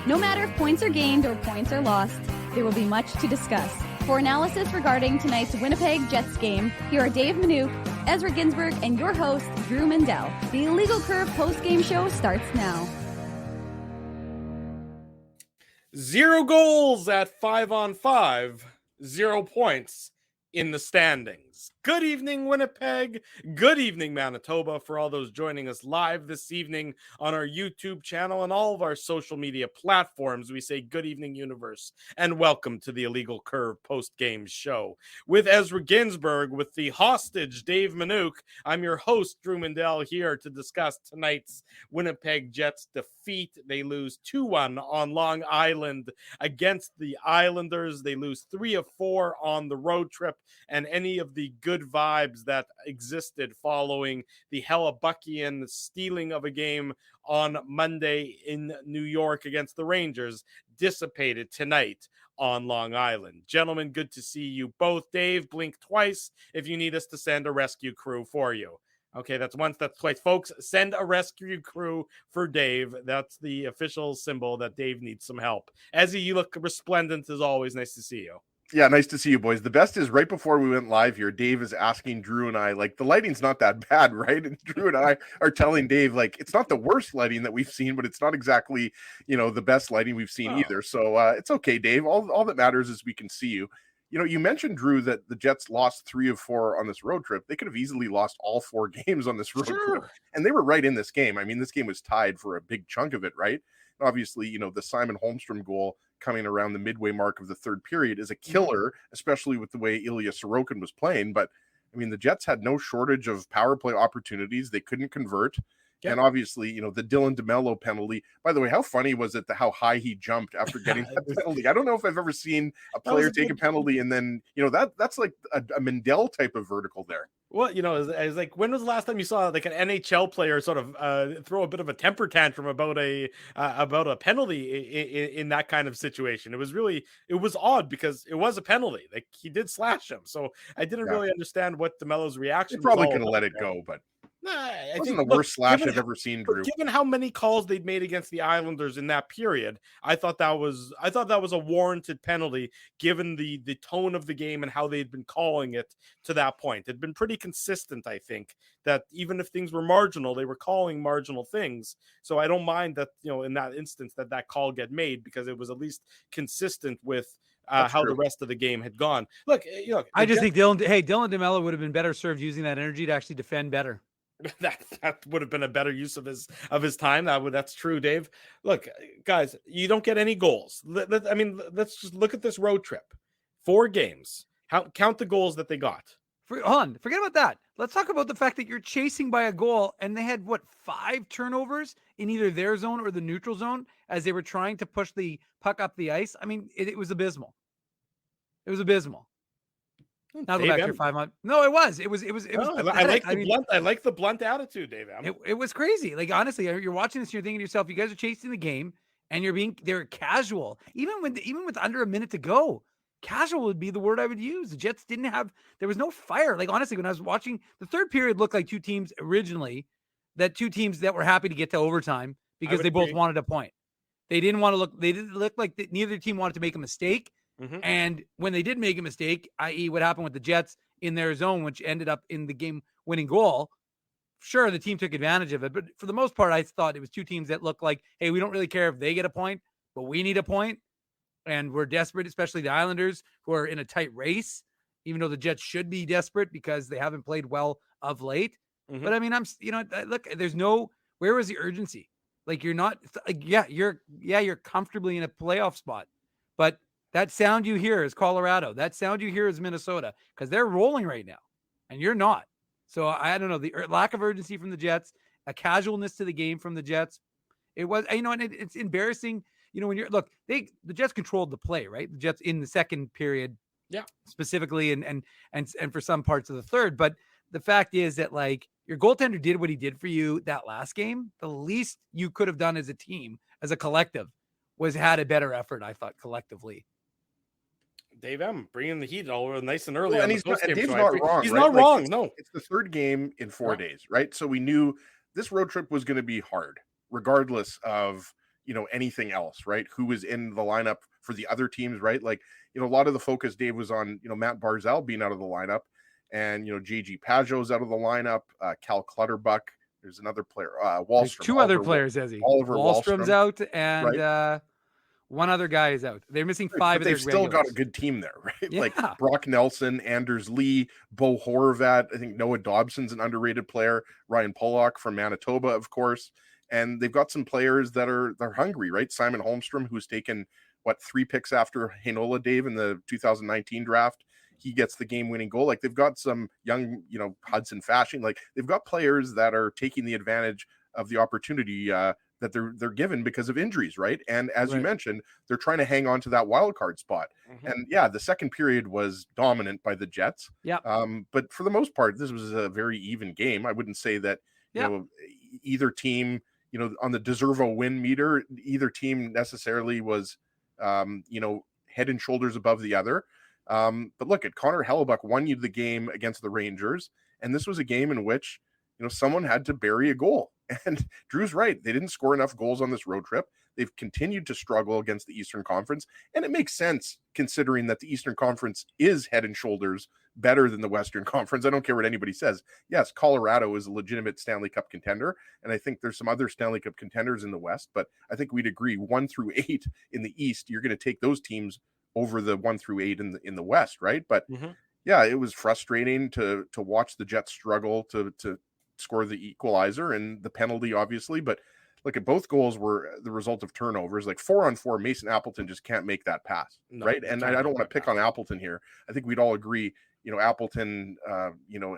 No matter if points are gained or points are lost, there will be much to discuss. For analysis regarding tonight's Winnipeg Jets game, here are Dave Manouk, Ezra Ginsburg, and your host, Drew Mandel. The Illegal Curve post-game show starts now. 0 goals at 5-on-5, 0 points in the standings. Good evening, Winnipeg. Good evening, Manitoba, for all those joining us live this evening on our YouTube channel and all of our social media platforms. We say good evening, universe, and welcome to the Illegal Curve post-game show. With Ezra Ginsburg, with the hostage, Dave Manouk, I'm your host, Drew Mandel, here to discuss tonight's Winnipeg Jets defeat. They lose 2-1 on Long Island against the Islanders. They lose 3 of 4 on the road trip, and any of the good vibes that existed following the Hellebuckian stealing of a game on Monday in New York against the Rangers dissipated tonight on Long Island. Gentlemen, good to see you both. Dave, blink twice if you need us to send a rescue crew for you. Okay, that's once, that's twice. Folks, send a rescue crew for Dave. That's the official symbol that Dave needs some help. Ezzy, you look resplendent as always. Nice to see you. Yeah, nice to see you, boys. The best is right before we went live here, Dave is asking Drew and I, like, the lighting's not that bad, right? And Drew and I are telling Dave, like, it's not the worst lighting that we've seen, but it's not exactly, the best lighting we've seen either. So it's okay, Dave. All that matters is we can see you. You mentioned, Drew, that the Jets lost 3 of 4 on this road trip. They could have easily lost all 4 games on this road trip. And they were right in this game. I mean, this game was tied for a big chunk of it, right? Obviously, the Simon Holmstrom goal coming around the midway mark of the third period is a killer, especially with the way Ilya Sorokin was playing. But, I mean, the Jets had no shortage of power play opportunities. They couldn't convert. Yep. And obviously, the Dylan DeMello penalty. By the way, how funny was it how high he jumped after getting that penalty? I don't know if I've ever seen a player take a penalty and then, that's like a Mandel type of vertical there. Well, it's like, when was the last time you saw like an NHL player sort of throw a bit of a temper tantrum about a penalty in that kind of situation? It was odd because it was a penalty. Like, he did slash him, so I didn't really understand what DeMello's reaction. They probably could have let it go, but. It wasn't the worst slash I've ever seen, Drew. Given how many calls they'd made against the Islanders in that period, I thought that was a warranted penalty, given the tone of the game and how they'd been calling it to that point. It'd been pretty consistent, I think, that even if things were marginal, they were calling marginal things. So I don't mind that, in that instance, that call get made, because it was at least consistent with how the rest of the game had gone. Look, I just think Dylan DeMello would have been better served using that energy to actually defend better. That would have been a better use of his time. That's true, Dave. Look, guys, you don't get any goals. Let's just look at this road trip. 4 games. Count the goals that they got. Hold on, forget about that. Let's talk about the fact that you're chasing by a goal, and they had 5 turnovers in either their zone or the neutral zone as they were trying to push the puck up the ice. I mean, it was abysmal. It was abysmal. Now go back to your 5 month. No, it was. I like the blunt attitude, Dave. It was crazy. Like, honestly, you're watching this, and you're thinking to yourself, you guys are chasing the game, and they're casual. Even with under a minute to go, casual would be the word I would use. The Jets there was no fire. Like, honestly, when I was watching, the third period looked like two teams that were happy to get to overtime because they both wanted a point. They didn't look like neither team wanted to make a mistake. Mm-hmm. And when they did make a mistake, i.e. what happened with the Jets in their zone, which ended up in the game-winning goal, sure, the team took advantage of it. But for the most part, I thought it was two teams that looked like, hey, we don't really care if they get a point, but we need a point. And we're desperate, especially the Islanders, who are in a tight race, even though the Jets should be desperate because they haven't played well of late. Mm-hmm. But I mean, look, where was the urgency? Like, you're not, you're comfortably in a playoff spot, but that sound you hear is Colorado. That sound you hear is Minnesota, because they're rolling right now, and you're not. So I don't know, the lack of urgency from the Jets, a casualness to the game from the Jets. It was, and it's embarrassing. When the Jets controlled the play, right? The Jets in the second period, specifically, and for some parts of the third. But the fact is that, like, your goaltender did what he did for you that last game. The least you could have done as a team, as a collective, was had a better effort, I thought, collectively. Dave M bringing the heat all nice and early. Well, and Dave's not wrong. He's right? not wrong. No, it's the third game in 4 days, right? So we knew this road trip was going to be hard, regardless of anything else, right? Who was in the lineup for the other teams, right? Like, a lot of the focus, Dave, was on, Matt Barzal being out of the lineup, and, JG Pajot's out of the lineup, Cal Clutterbuck. There's another player, Wallstrom. There's two other players, Ezzy. Oliver Wallstrom's Wallstrom, out, and right? one other guy is out. They're missing Right, five but of their they've still regulars. got a good team there, right? Yeah. Like Brock Nelson, Anders Lee, Bo Horvat. I think Noah Dobson's an underrated player. Ryan Pollock from Manitoba, of course. And they've got some players they're hungry, right? Simon Holmstrom, who's taken 3 picks after Heinola, Dave, in the 2019 draft. He gets the game-winning goal. Like, they've got some young, Hudson Fasching. Like, they've got players that are taking the advantage of the opportunity that they're given because of injuries, right? And as you mentioned, they're trying to hang on to that wild card spot. Mm-hmm. And yeah, the second period was dominant by the Jets. Yeah. But for the most part, this was a very even game. I wouldn't say that either team, on the deserve win meter, either team necessarily was head and shoulders above the other. But look, at Connor Hellebuyck won you the game against the Rangers, and this was a game in which someone had to bury a goal. And Drew's right. They didn't score enough goals on this road trip. They've continued to struggle against the Eastern Conference. And it makes sense considering that the Eastern Conference is head and shoulders better than the Western Conference. I don't care what anybody says. Yes, Colorado is a legitimate Stanley Cup contender. And I think there's some other Stanley Cup contenders in the West. But I think we'd agree 1 through 8 in the East, you're going to take those teams over the 1 through 8 in the West, right? But yeah, it was frustrating to watch the Jets struggle to score the equalizer and the penalty, obviously. But look, at both goals were the result of turnovers. Like 4-on-4, Mason Appleton just can't make that pass, right? And I don't want to pick on Appleton here. I think we'd all agree, Appleton,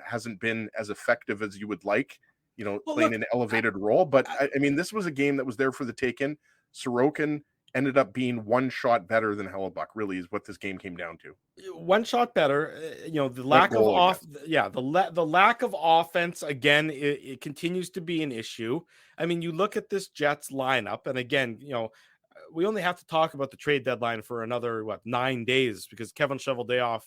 hasn't been as effective as you would like, playing an elevated role. But I mean, this was a game that was there for the taking. Sorokin ended up being one shot better than Hellebuyck, really, is what this game came down to. One shot better, the lack of the lack of offense again, it continues to be an issue. I mean, you look at this Jets lineup, and again, we only have to talk about the trade deadline for another 9 days because Kevin Cheveldayoff,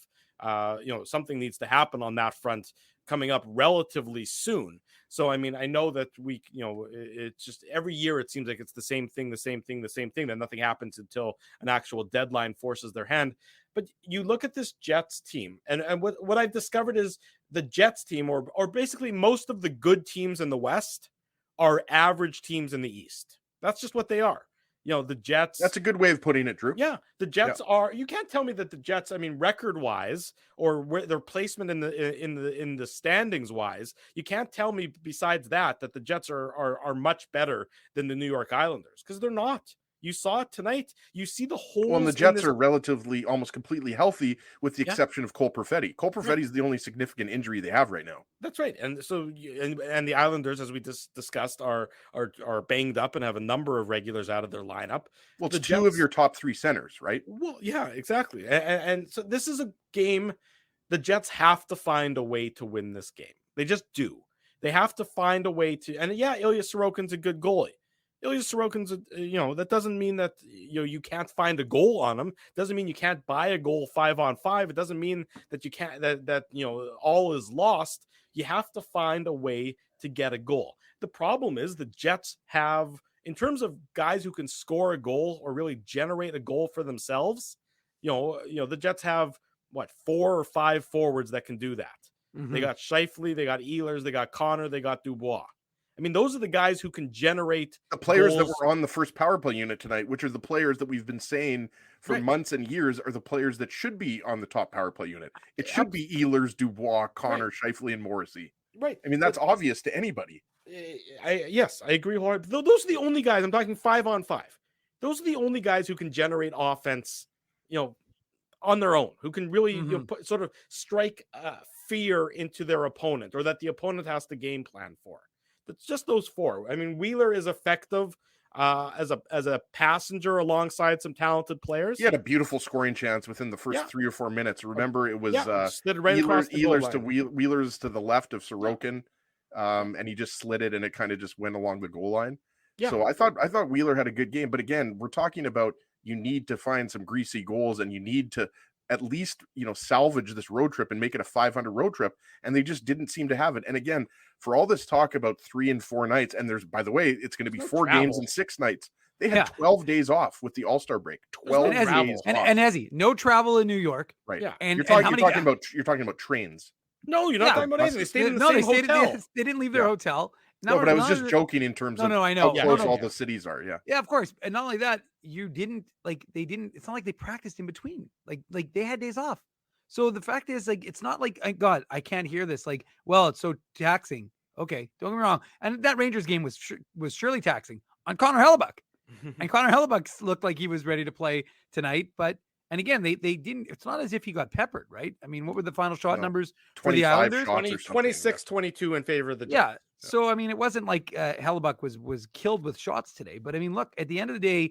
something needs to happen on that front coming up relatively soon. So, I mean, I know that it's just every year it seems like it's the same thing, that nothing happens until an actual deadline forces their hand. But you look at this Jets team, and what I've discovered is the Jets team, or basically most of the good teams in the West, are average teams in the East. That's just what they are. The Jets. That's a good way of putting it, Drew. Yeah, the Jets are. You can't tell me that the Jets, I mean, record-wise, or where their placement in the standings wise, you can't tell me besides that the Jets are much better than the New York Islanders, because they're not. You saw it tonight. You see the holes. Well, and the Jets are relatively, almost completely healthy, with the exception of Cole Perfetti. Cole Perfetti is the only significant injury they have right now. That's right. And so, and the Islanders, as we discussed, are banged up and have a number of regulars out of their lineup. Well, it's two of your top 3 centers, right? Well, yeah, exactly. And so this is a game the Jets have to find a way to win this game. They just do. They have to find a way to. And yeah, Ilya Sorokin's a good goalie. Ilya Sorokin's, that doesn't mean that you can't find a goal on him. Doesn't mean you can't buy a goal 5-on-5. It doesn't mean that you can't that all is lost. You have to find a way to get a goal. The problem is the Jets have, in terms of guys who can score a goal or really generate a goal for themselves, the Jets have 4 or 5 forwards that can do that. Mm-hmm. They got Scheifele, they got Ehlers, they got Connor, they got Dubois. I mean, those are the guys who can generate the players goals. That were on the first power play unit tonight, which are the players that we've been saying for months and years are the players that should be on the top power play unit. It should be Ehlers, Dubois, Connor, Scheifele, and Morrissey. Right. I mean, that's obvious to anybody. Yes, I agree. Those are the only guys. I'm talking 5-on-5. Those are the only guys who can generate offense, on their own, who can really sort of strike fear into their opponent, or that the opponent has to game plan for. It's just those 4. I mean, Wheeler is effective as a passenger alongside some talented players. He had a beautiful scoring chance within the first 3 or 4 minutes. Remember, it was slid right across the goal line. Wheeler's to the left of Sorokin, and he just slid it, and it kind of just went along the goal line. Yeah. So I thought Wheeler had a good game, but again, we're talking about you need to find some greasy goals, and you need to at least, salvage this road trip and make it a 500 road trip. And they just didn't seem to have it. And again, for all this talk about 3 and 4 nights, and there's, by the way, it's going to be 4 games and 6 nights. They had 12 days off with the All-Star break. 12 days off. And Ezzy, no travel in New York. Right. Yeah. And you're talking about trains. No, you're not talking about anything. They stayed in the same hotel. They didn't leave their hotel. No, but I was just joking in terms of I know. how close all the cities are. Yeah. Yeah, of course. And not only that, it's not like they practiced in between. Like they had days off. So the fact is, like, it's not like, God, I can't hear this. Like, well, it's so taxing. Okay, don't get me wrong. And that Rangers game was surely taxing on Connor Hellebuck. And Connor Hellebuck looked like he was ready to play tonight. But, and again, they didn't, it's not as if he got peppered, right? I mean, what were the final shot numbers for the Islanders? 26-22 in favor of the Jets. Yeah. So, I mean, it wasn't like Hellebuck was killed with shots today. But, I mean, look, at the end of the day,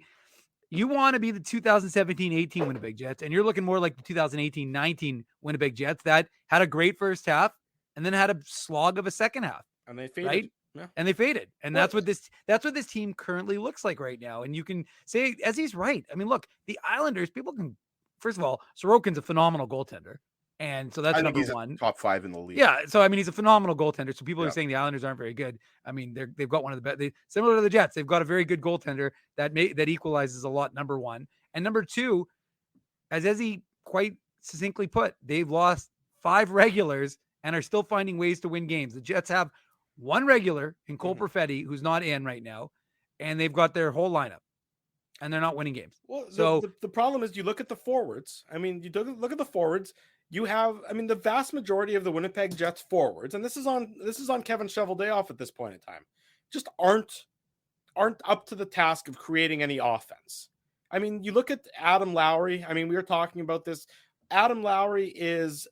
you want to be the 2017-18 Winnipeg Jets, and you're looking more like the 2018-19 Winnipeg Jets that had a great first half and then had a slog of a second half. And they faded. Right? Yeah. And they faded. And that's what this team currently looks like right now. And you can say, as he's right. I mean, look, the Islanders, people can, first of all, Sorokin's a phenomenal goaltender. And so that's number one. Top 5 in the league. Yeah. So, I mean, he's a phenomenal goaltender. So people are saying the Islanders aren't very good. I mean, they've got one of the best, similar to the Jets. They've got a very good goaltender that equalizes a lot. Number one. And number two, as Ezzy quite succinctly put, they've lost 5 regulars and are still finding ways to win games. The Jets have one regular in Cole Perfetti, who's not in right now, and they've got their whole lineup, and they're not winning games. Well, so the problem is, you look at the forwards. I mean, you look at the forwards. You have, I mean, the vast majority of the Winnipeg Jets forwards, and this is on Kevin Cheveldayoff at this point in time, just aren't up to the task of creating any offense. I mean, you look at Adam Lowry. I mean, we were talking about this. Adam Lowry is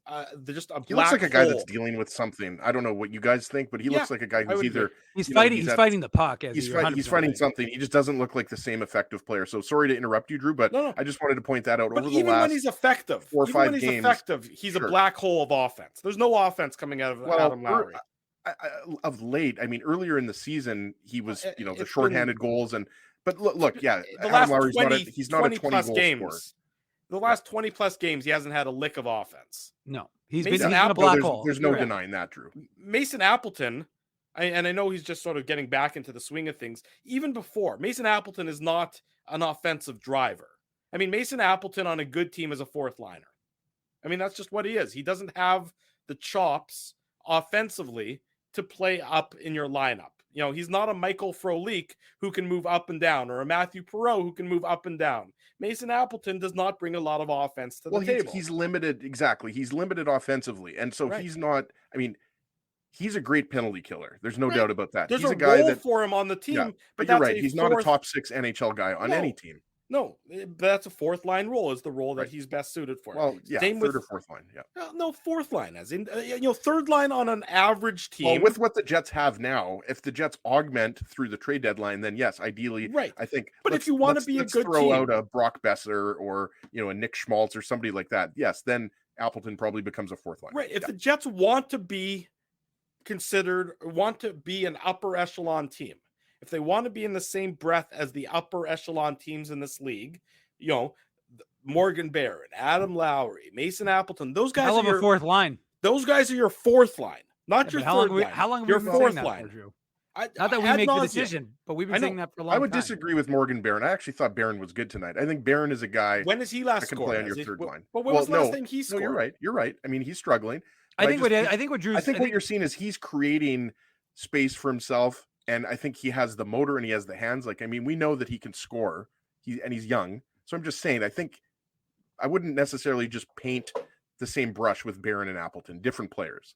just a black He looks like a guy hole. that's dealing with something. I don't know what you guys think, but he looks like a guy who's either he's fighting the puck. He's fighting something. He just doesn't look like the same effective player. So sorry to interrupt you, Drew, but I just wanted to point that out. But over even the last when he's effective, 4 or 5 games, he's a black hole of offense. There's no offense coming out of Adam Lowry. Of late, I mean, earlier in the season, he was the shorthanded goals but look, the Adam last Lowry's 20, he's not a 20 plus goal games. scorer. The last 20 plus games, he hasn't had a lick of offense. No, he's Mason been a black hole. There's no denying that, Drew. Mason Appleton, and I know he's just sort of getting back into the swing of things. Even before, Mason Appleton is not an offensive driver. I mean, Mason Appleton on a good team is a fourth liner. I mean, that's just what he is. He doesn't have the chops offensively to play up in your lineup. You know, he's not a Michael Frolik who can move up and down, or a Matthew Perreault who can move up and down. Mason Appleton does not bring a lot of offense to the table. He's limited. Exactly. He's limited offensively. And so he's not, I mean, he's a great penalty killer. There's no doubt about that. There's he's a guy role that for him on the team. Yeah, but you're right. He's not a top 6 NHL guy on any team. No, but that's a fourth line role, is the role that he's best suited for. Well, yeah, third or fourth line. Yeah. No, fourth line, as in, third line on an average team. Well, with what the Jets have now, if the Jets augment through the trade deadline, then yes, ideally, I think. But if you want to be a good throw team, out a Brock Besser or a Nick Schmaltz or somebody like that, yes, then Appleton probably becomes a fourth line. Right. If the Jets want to be an upper echelon team, if they want to be in the same breath as the upper echelon teams in this league, Morgan Barron, Adam Lowry, Mason Appleton, those guys are your fourth line. Those guys are your fourth line, not your third line. How long have your we been fourth saying line? That for, Drew? Not that we make the decision, but we've been saying that for a long time. I would disagree with Morgan Barron. I actually thought Barron was good tonight. I think Barron is a guy. When has he last that can scored? play on your third line. But when was the last time he scored? No, you're right. I mean, he's struggling. I think what you're seeing is he's creating space for himself. And I think he has the motor and he has the hands. Like, I mean, we know that he can score. He's young. So I'm just saying, I think I wouldn't necessarily just paint the same brush with Barron and Appleton, different players.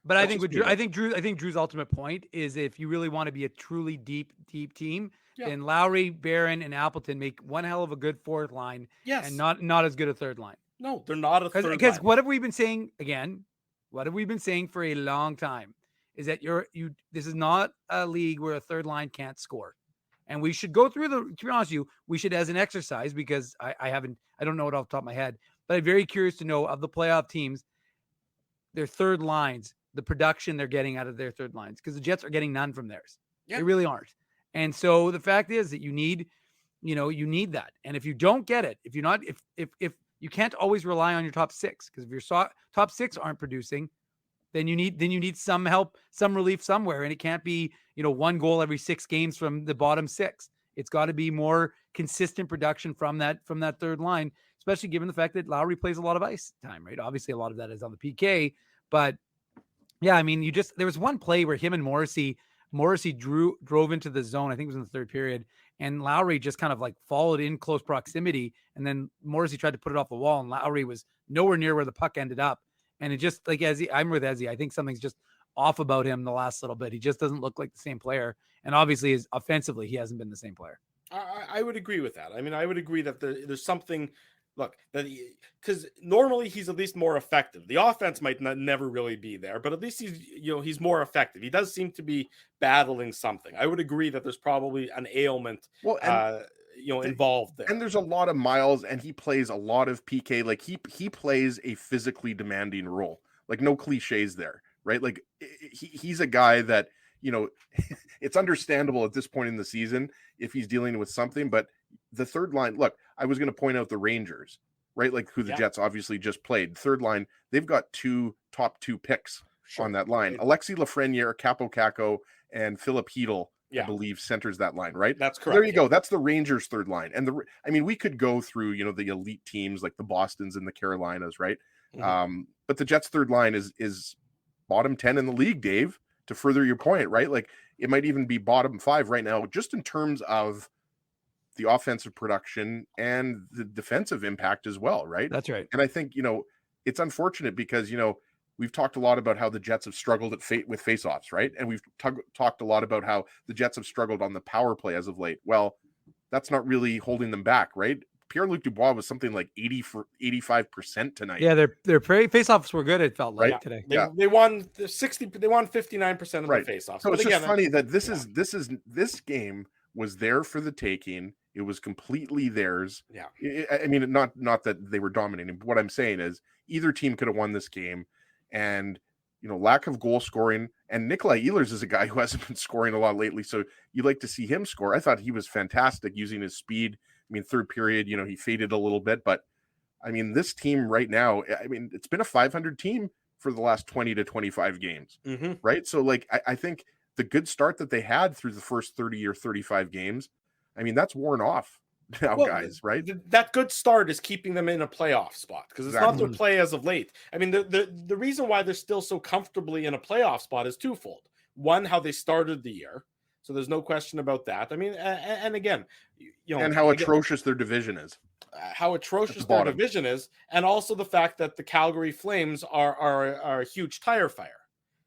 But I think Drew's ultimate point is, if you really want to be a truly deep team, then Lowry, Barron, and Appleton make one hell of a good fourth line. Yes. And not as good a third line. No, they're not a third line. Because what have we been saying again? What have we been saying for a long time? Is that this is not a league where a third line can't score. And we should go through to be honest with you, we should, as an exercise, because I don't know it off the top of my head, but I'm very curious to know, of the playoff teams, their third lines, the production they're getting out of their third lines, because the Jets are getting none from theirs. They really aren't. And so the fact is that you need that. And if you don't get it, if you can't always rely on your top 6, because if your top 6 aren't producing, then you need some help, some relief somewhere. And it can't be, 1 goal every 6 games from the bottom 6. It's got to be more consistent production from that third line, especially given the fact that Lowry plays a lot of ice time, right? Obviously, a lot of that is on the PK, but yeah, I mean, there was one play where him and Morrissey drove into the zone. I think it was in the third period, and Lowry just kind of like followed in close proximity, and then Morrissey tried to put it off the wall, and Lowry was nowhere near where the puck ended up. And it just like I'm with Ezzy. I think something's just off about him the last little bit. He just doesn't look like the same player, and obviously, offensively, he hasn't been the same player. I would agree with that. I mean, I would agree that there's something. Look, because normally he's at least more effective. The offense might never really be there, but at least he's more effective. He does seem to be battling something. I would agree that there's probably an ailment, involved there. And there's a lot of miles, and he plays a lot of PK. Like he plays a physically demanding role. Like no cliches there, right? Like he's a guy that it's understandable at this point in the season if he's dealing with something, but the third line, look, I was going to point out the Rangers, right? Like who the Jets obviously just played. Third line, they've got top two picks on that line. Alexi Lafreniere, Capo Caco, and Philip Hedl, I believe, centers that line, right? That's correct. There you go. That's the Rangers third line. And we could go through, the elite teams like the Bostons and the Carolinas, right? Mm-hmm. But the Jets third line is bottom 10 in the league, Dave, to further your point, right? Like it might even be bottom 5 right now, just in terms of the offensive production and the defensive impact as well, right? That's right. And I think, it's unfortunate because, we've talked a lot about how the Jets have struggled with faceoffs, right? And we've talked a lot about how the Jets have struggled on the power play as of late. Well, that's not really holding them back, right? Pierre-Luc Dubois was something like 85% tonight. Yeah, their faceoffs were good, it felt like today. They won 59% of the faceoffs. So it's just funny that this game was there for the taking. It was completely theirs. Yeah. I mean, not that they were dominating, but what I'm saying is either team could have won this game, and lack of goal scoring. And Nikolai Ehlers is a guy who hasn't been scoring a lot lately, so you like to see him score. I thought he was fantastic using his speed. I mean, third period, he faded a little bit, but I mean, this team right now, I mean, it's been a 500 team for the last 20 to 25 games, right? So like, I think the good start that they had through the first 30 or 35 games, I mean, that's worn off now, guys, right? That good start is keeping them in a playoff spot because it's not their play as of late. I mean, the reason why they're still so comfortably in a playoff spot is twofold. One, how they started the year. So there's no question about that. I mean, and again, and how atrocious their division is. How atrocious their division is, and also the fact that the Calgary Flames are a huge tire fire.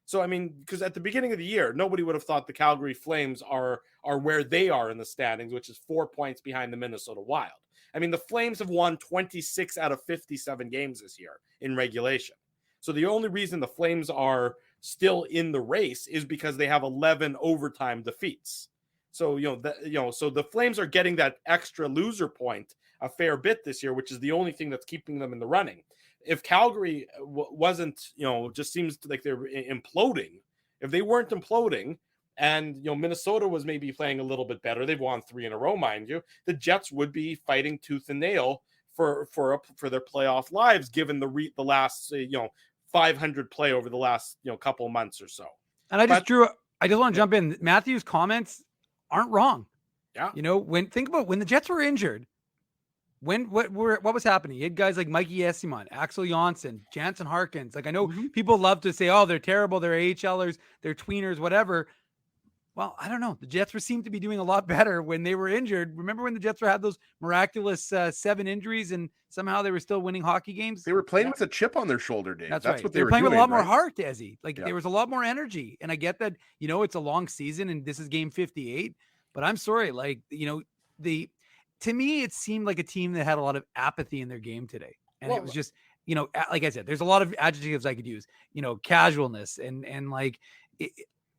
So I mean, because at the beginning of the year, nobody would have thought the Calgary Flames are where they are in the standings, which is 4 points behind the Minnesota Wild. I mean, the Flames have won 26 out of 57 games this year in regulation. So the only reason the Flames are still in the race is because they have 11 overtime defeats. So so the Flames are getting that extra loser point a fair bit this year, which is the only thing that's keeping them in the running. If Calgary wasn't, just seems like they're imploding. If they weren't imploding, and Minnesota was maybe playing a little bit better, they've won 3 in a row, mind you, the Jets would be fighting tooth and nail for their playoff lives, given the last 500 play over the last couple months or so. And I just want to jump in. Matthew's comments aren't wrong. Yeah. Think about when the Jets were injured, what was happening? You had guys like Mikey Esimon, Axel Jonsson, Jansen Harkins. Like I know people love to say, oh, they're terrible, they're AHLers, they're tweeners, whatever. Well, I don't know. The Jets seemed to be doing a lot better when they were injured. Remember when the Jets had those miraculous 7 injuries and somehow they were still winning hockey games? They were playing with a chip on their shoulder, Dave. That's right. What they were playing with a lot more heart, Desi. There was a lot more energy. And I get that, it's a long season and this is game 58. But I'm sorry, to me, it seemed like a team that had a lot of apathy in their game today. And it was just, like I said, there's a lot of adjectives I could use, casualness and like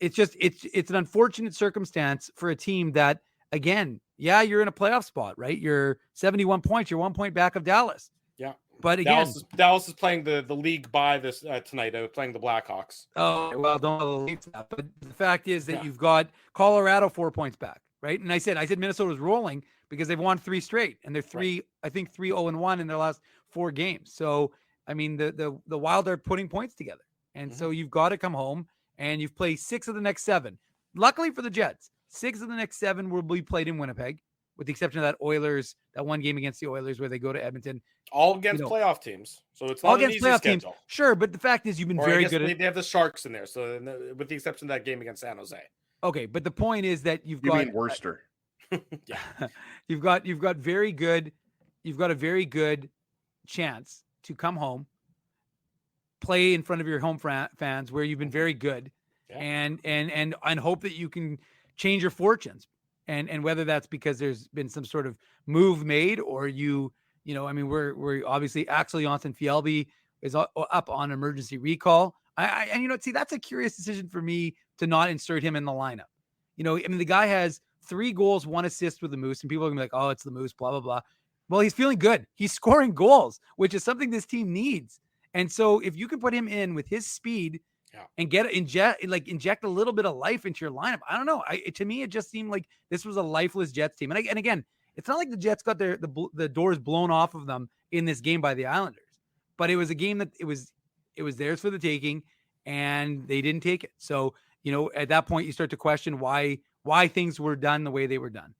it's an unfortunate circumstance for a team that, again, you're in a playoff spot, right? You're 71 points. You're 1 point back of Dallas. Yeah. But again, Dallas is playing the league by this tonight. They're playing the Blackhawks. Oh, well, don't believe that. But the fact is that you've got Colorado 4 points back, right? And I said Minnesota's rolling because they've won 3 straight and they're 3-0-1 in their last 4 games. So, I mean, the Wild are putting points together. And so you've got to come home and you've played 6 of the next 7. Luckily for the Jets, 6 of the next 7 will be played in Winnipeg, with the exception of that one game against the Oilers where they go to Edmonton. All against playoff teams, so it's All not an against easy playoff schedule. teams. Sure, but the fact is you've been very good They have the Sharks in there, so with the exception of that game against San Jose. Okay, but the point is that you mean Worcester. Yeah. You've got a very good chance to come home, play in front of your home fans where you've been very good, and hope that you can change your fortunes. And whether that's because there's been some sort of move made, or we're obviously Axel Jonsson-Fjällby is up on emergency recall. That's a curious decision for me to not insert him in the lineup. The guy has 3 goals, 1 assist with the Moose, and people are gonna be like, oh, it's the Moose, blah, blah, blah. Well, he's feeling good. He's scoring goals, which is something this team needs. And so if you can put him in with his speed and inject a little bit of life into your lineup, I don't know. To me, it just seemed like this was a lifeless Jets team. And again, it's not like the Jets got the doors blown off of them in this game by the Islanders, but it was a game that it was theirs for the taking, and they didn't take it. So, at that point, you start to question why things were done the way they were done.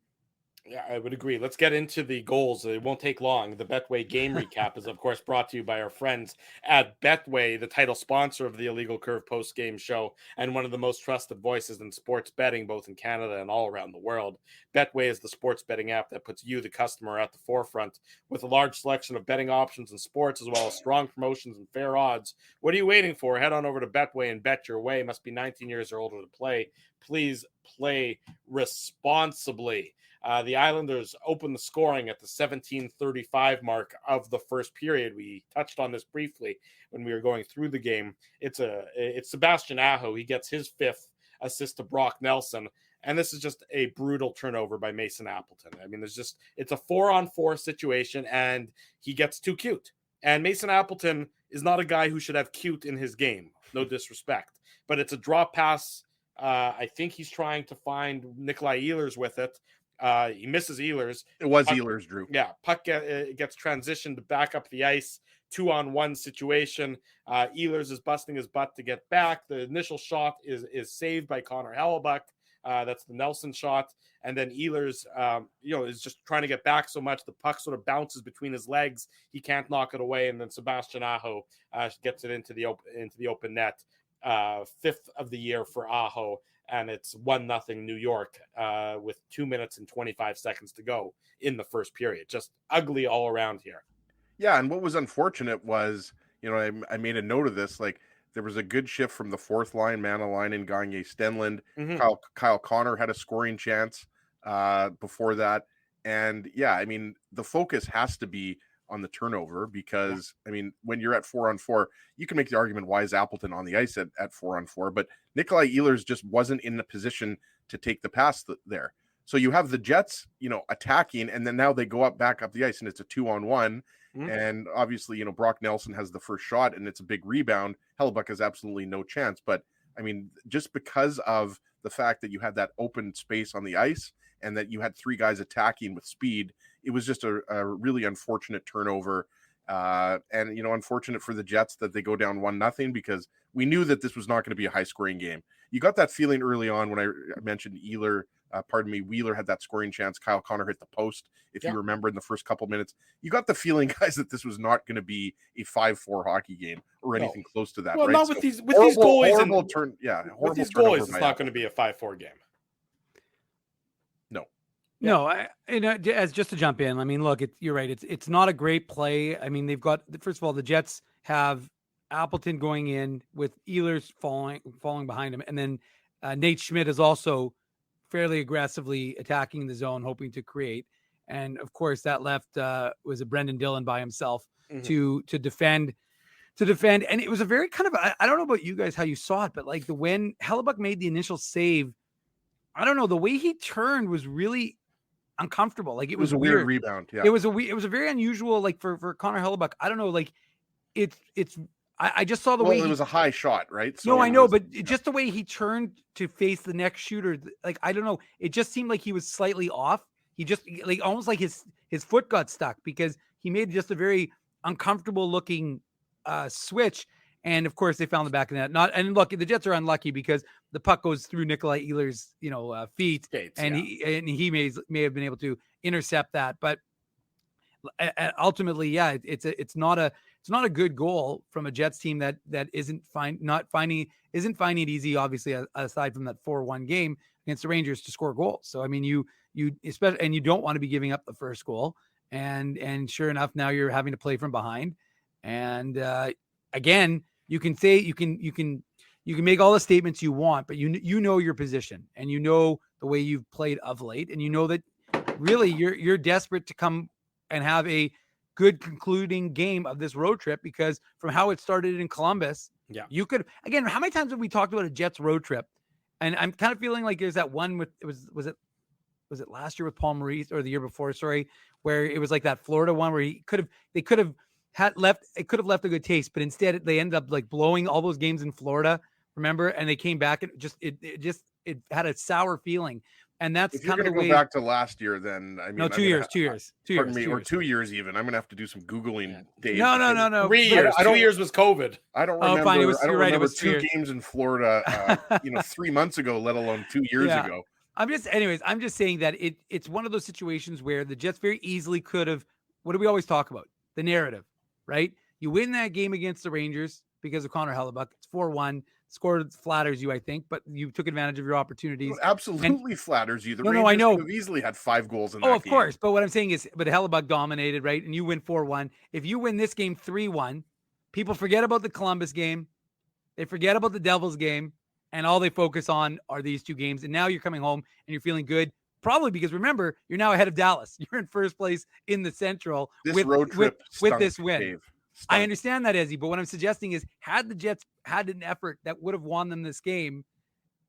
Yeah, I would agree. Let's get into the goals. It won't take long. The Betway game recap is, of course, brought to you by our friends at Betway, the title sponsor of the Illegal Curve post-game show and one of the most trusted voices in sports betting, both in Canada and all around the world. Betway is the sports betting app that puts you, the customer, at the forefront with a large selection of betting options in sports, as well as strong promotions and fair odds. What are you waiting for? Head on over to Betway and bet your way. Must be 19 years or older to play. Please play responsibly. The Islanders opened the scoring at the 17:35 mark of the first period. We touched on this briefly when we were going through the game. It's Sebastian Aho. He gets his 5th assist to Brock Nelson, and this is just a brutal turnover by Mason Appleton. It's a 4-on-4 situation, and he gets too cute. And Mason Appleton is not a guy who should have cute in his game. No disrespect, but it's a drop pass. I think he's trying to find Nikolai Ehlers with it. He misses Ehlers. It was Ehlers, Drew. Yeah, puck gets transitioned back up the ice, 2-on-1 situation. Ehlers is busting his butt to get back. The initial shot is saved by Connor Hellebuyck. That's the Nelson shot. And then Ehlers, is just trying to get back so much. The puck sort of bounces between his legs. He can't knock it away. And then Sebastian Aho gets it into the open net. 5th of the year for Aho. And it's 1-0 New York with 2 minutes and 25 seconds to go in the first period. Just ugly all around here. Yeah, and what was unfortunate was, I made a note of this. Like, there was a good shift from the 4th line, Manalainen, Gagne, Stenlund. Mm-hmm. Kyle Connor had a scoring chance before that. And yeah, the focus has to be on the turnover because, when you're at 4-on-4, you can make the argument, why is Appleton on the ice at 4-on-4? But Nikolai Ehlers just wasn't in the position to take the pass there. So you have the Jets, attacking, and then now they go back up the ice, and it's a 2-on-1. Mm-hmm. And obviously, Brock Nelson has the first shot, and it's a big rebound. Hellebuyck has absolutely no chance. But, just because of the fact that you had that open space on the ice and that you had 3 guys attacking with speed, it was just a really unfortunate turnover. And, unfortunate for the Jets that they go down 1-0 because we knew that this was not going to be a high-scoring game. You got that feeling early on when I mentioned Wheeler had that scoring chance. Kyle Connor hit the post, if you remember, in the first couple minutes. You got the feeling, guys, that this was not going to be a 5-4 hockey game or anything close to that. Well, right? not with these goalies. With these goalies, it's not going to be a 5-4 game. No, as just to jump in, look, you're right. It's not a great play. They've got, first of all, the Jets have Appleton going in with Ehlers falling behind him. And then Nate Schmidt is also fairly aggressively attacking the zone, hoping to create. And of course that left was a Brendan Dillon by himself to defend. And it was a very kind of, I don't know about you guys, how you saw it, but like when Hellebuyck made the initial save, I don't know, the way he turned was really uncomfortable. Like it was a weird rebound. Yeah. It was a very unusual, like for Connor Hellebuyck. I don't know, like I just saw the way it was a high shot, right? So I know, but just the way he turned to face the next shooter, like I don't know, it just seemed like he was slightly off. He just like almost like his foot got stuck because he made just a very uncomfortable looking switch. And of course, they found the back of the net. And look, the Jets are unlucky because the puck goes through Nikolai Ehlers, feet, Skates, and yeah. he may have been able to intercept that. But ultimately, yeah, it's not a good goal from a Jets team that isn't finding it easy. Obviously, aside from that 4-1 game against the Rangers to score goals. So I mean, you especially, and you don't want to be giving up the first goal. And sure enough, now you're having to play from behind. And again, you can say you can make all the statements you want, but you know your position, and you know the way you've played of late, and you know that really you're desperate to come and have a good concluding game of this road trip, because from how it started in Columbus, you could, again, how many times have we talked about a Jets road trip? And I'm kind of feeling like there's that one with, was it last year with Paul Maurice, or the year before, sorry, where it was like that Florida one where they could have left a good taste, but instead they ended up like blowing all those games in Florida, remember? And they came back and it had a sour feeling. And that's if you're kind of the go way. back to last year, then I mean, no, 2 years. Pardon me, or 2 years even. I'm gonna have to do some googling. Dave, No. 3 years. 2 years was COVID. I don't remember. Fine. I don't remember 2 years. games in Florida. 3 months ago, let alone 2 years ago. I'm just saying that it's one of those situations where the Jets very easily could have. What do we always talk about? The narrative, right? You win that game against the Rangers because of Connor Hellebuck. It's 4-1. Score flatters you, I think, but you took advantage of your opportunities. It absolutely flatters you. The Rangers I know. could have easily had 5 goals in that game. Of course. But what I'm saying is, but Hellebuck dominated, right? And you win 4-1. If you win this game 3-1, people forget about the Columbus game. They forget about the Devils game. And all they focus on are these 2 games. And now you're coming home and you're feeling good. Probably because, remember, you're now ahead of Dallas. You're in first place in the Central this road trip with this win. Dave. I understand that, Ezzy, but what I'm suggesting is, had the Jets had an effort that would have won them this game,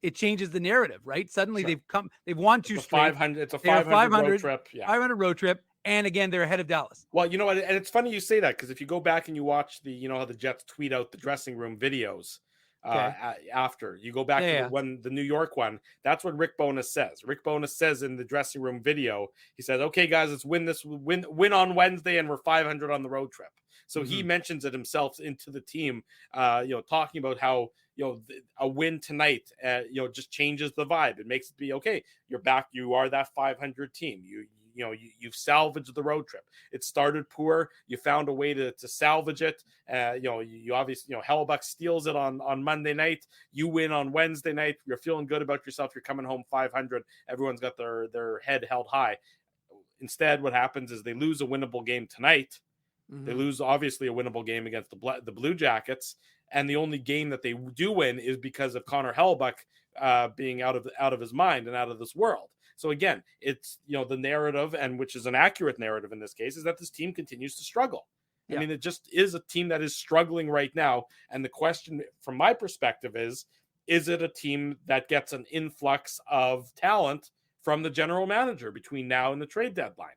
it changes the narrative, right? Suddenly they've won 2 straight. It's a 500 road trip. Yeah. 500 road trip. And again, they're ahead of Dallas. Well, you know what? And it's funny you say that, because if you go back and you watch how the Jets tweet out the dressing room videos after, you go back to the New York one, that's what Rick Bowness says. Rick Bowness says in the dressing room video, he says, okay, guys, let's win on Wednesday, and we're 500 on the road trip. So he mentions it himself into the team, talking about how, a win tonight, just changes the vibe. It makes it be, okay, you're back. You are that 500 team. You've salvaged the road trip. It started poor. You found a way to salvage it. You obviously, Hellebuck steals it on Monday night. You win on Wednesday night. You're feeling good about yourself. You're coming home 500. Everyone's got their head held high. Instead, what happens is they lose a winnable game tonight. They lose, obviously, a winnable game against the Blue Jackets, and the only game that they do win is because of Connor Hellebuck being out of his mind and out of this world. So again, it's the narrative, and which is an accurate narrative in this case, is that this team continues to struggle. I mean, it just is a team that is struggling right now. And the question, from my perspective, is it a team that gets an influx of talent from the general manager between now and the trade deadline?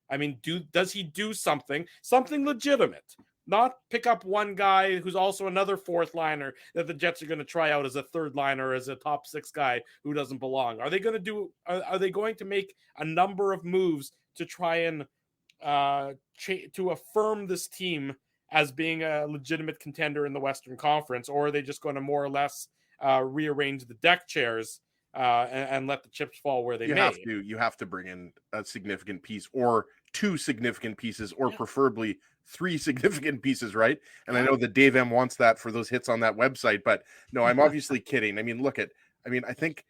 I mean, does he do something legitimate? Not pick up one guy who's also another 4th liner that the Jets are going to try out as a 3rd liner, as a top 6 guy who doesn't belong. Are they going to make a number of moves to try and to affirm this team as being a legitimate contender in the Western Conference, or are they just going to more or less rearrange the deck chairs and let the chips fall where they may? You have to bring in a significant piece, or 2 significant pieces, or preferably 3 significant pieces, right? And I know that Dave M wants that for those hits on that website, but no, I'm obviously kidding. I mean, I think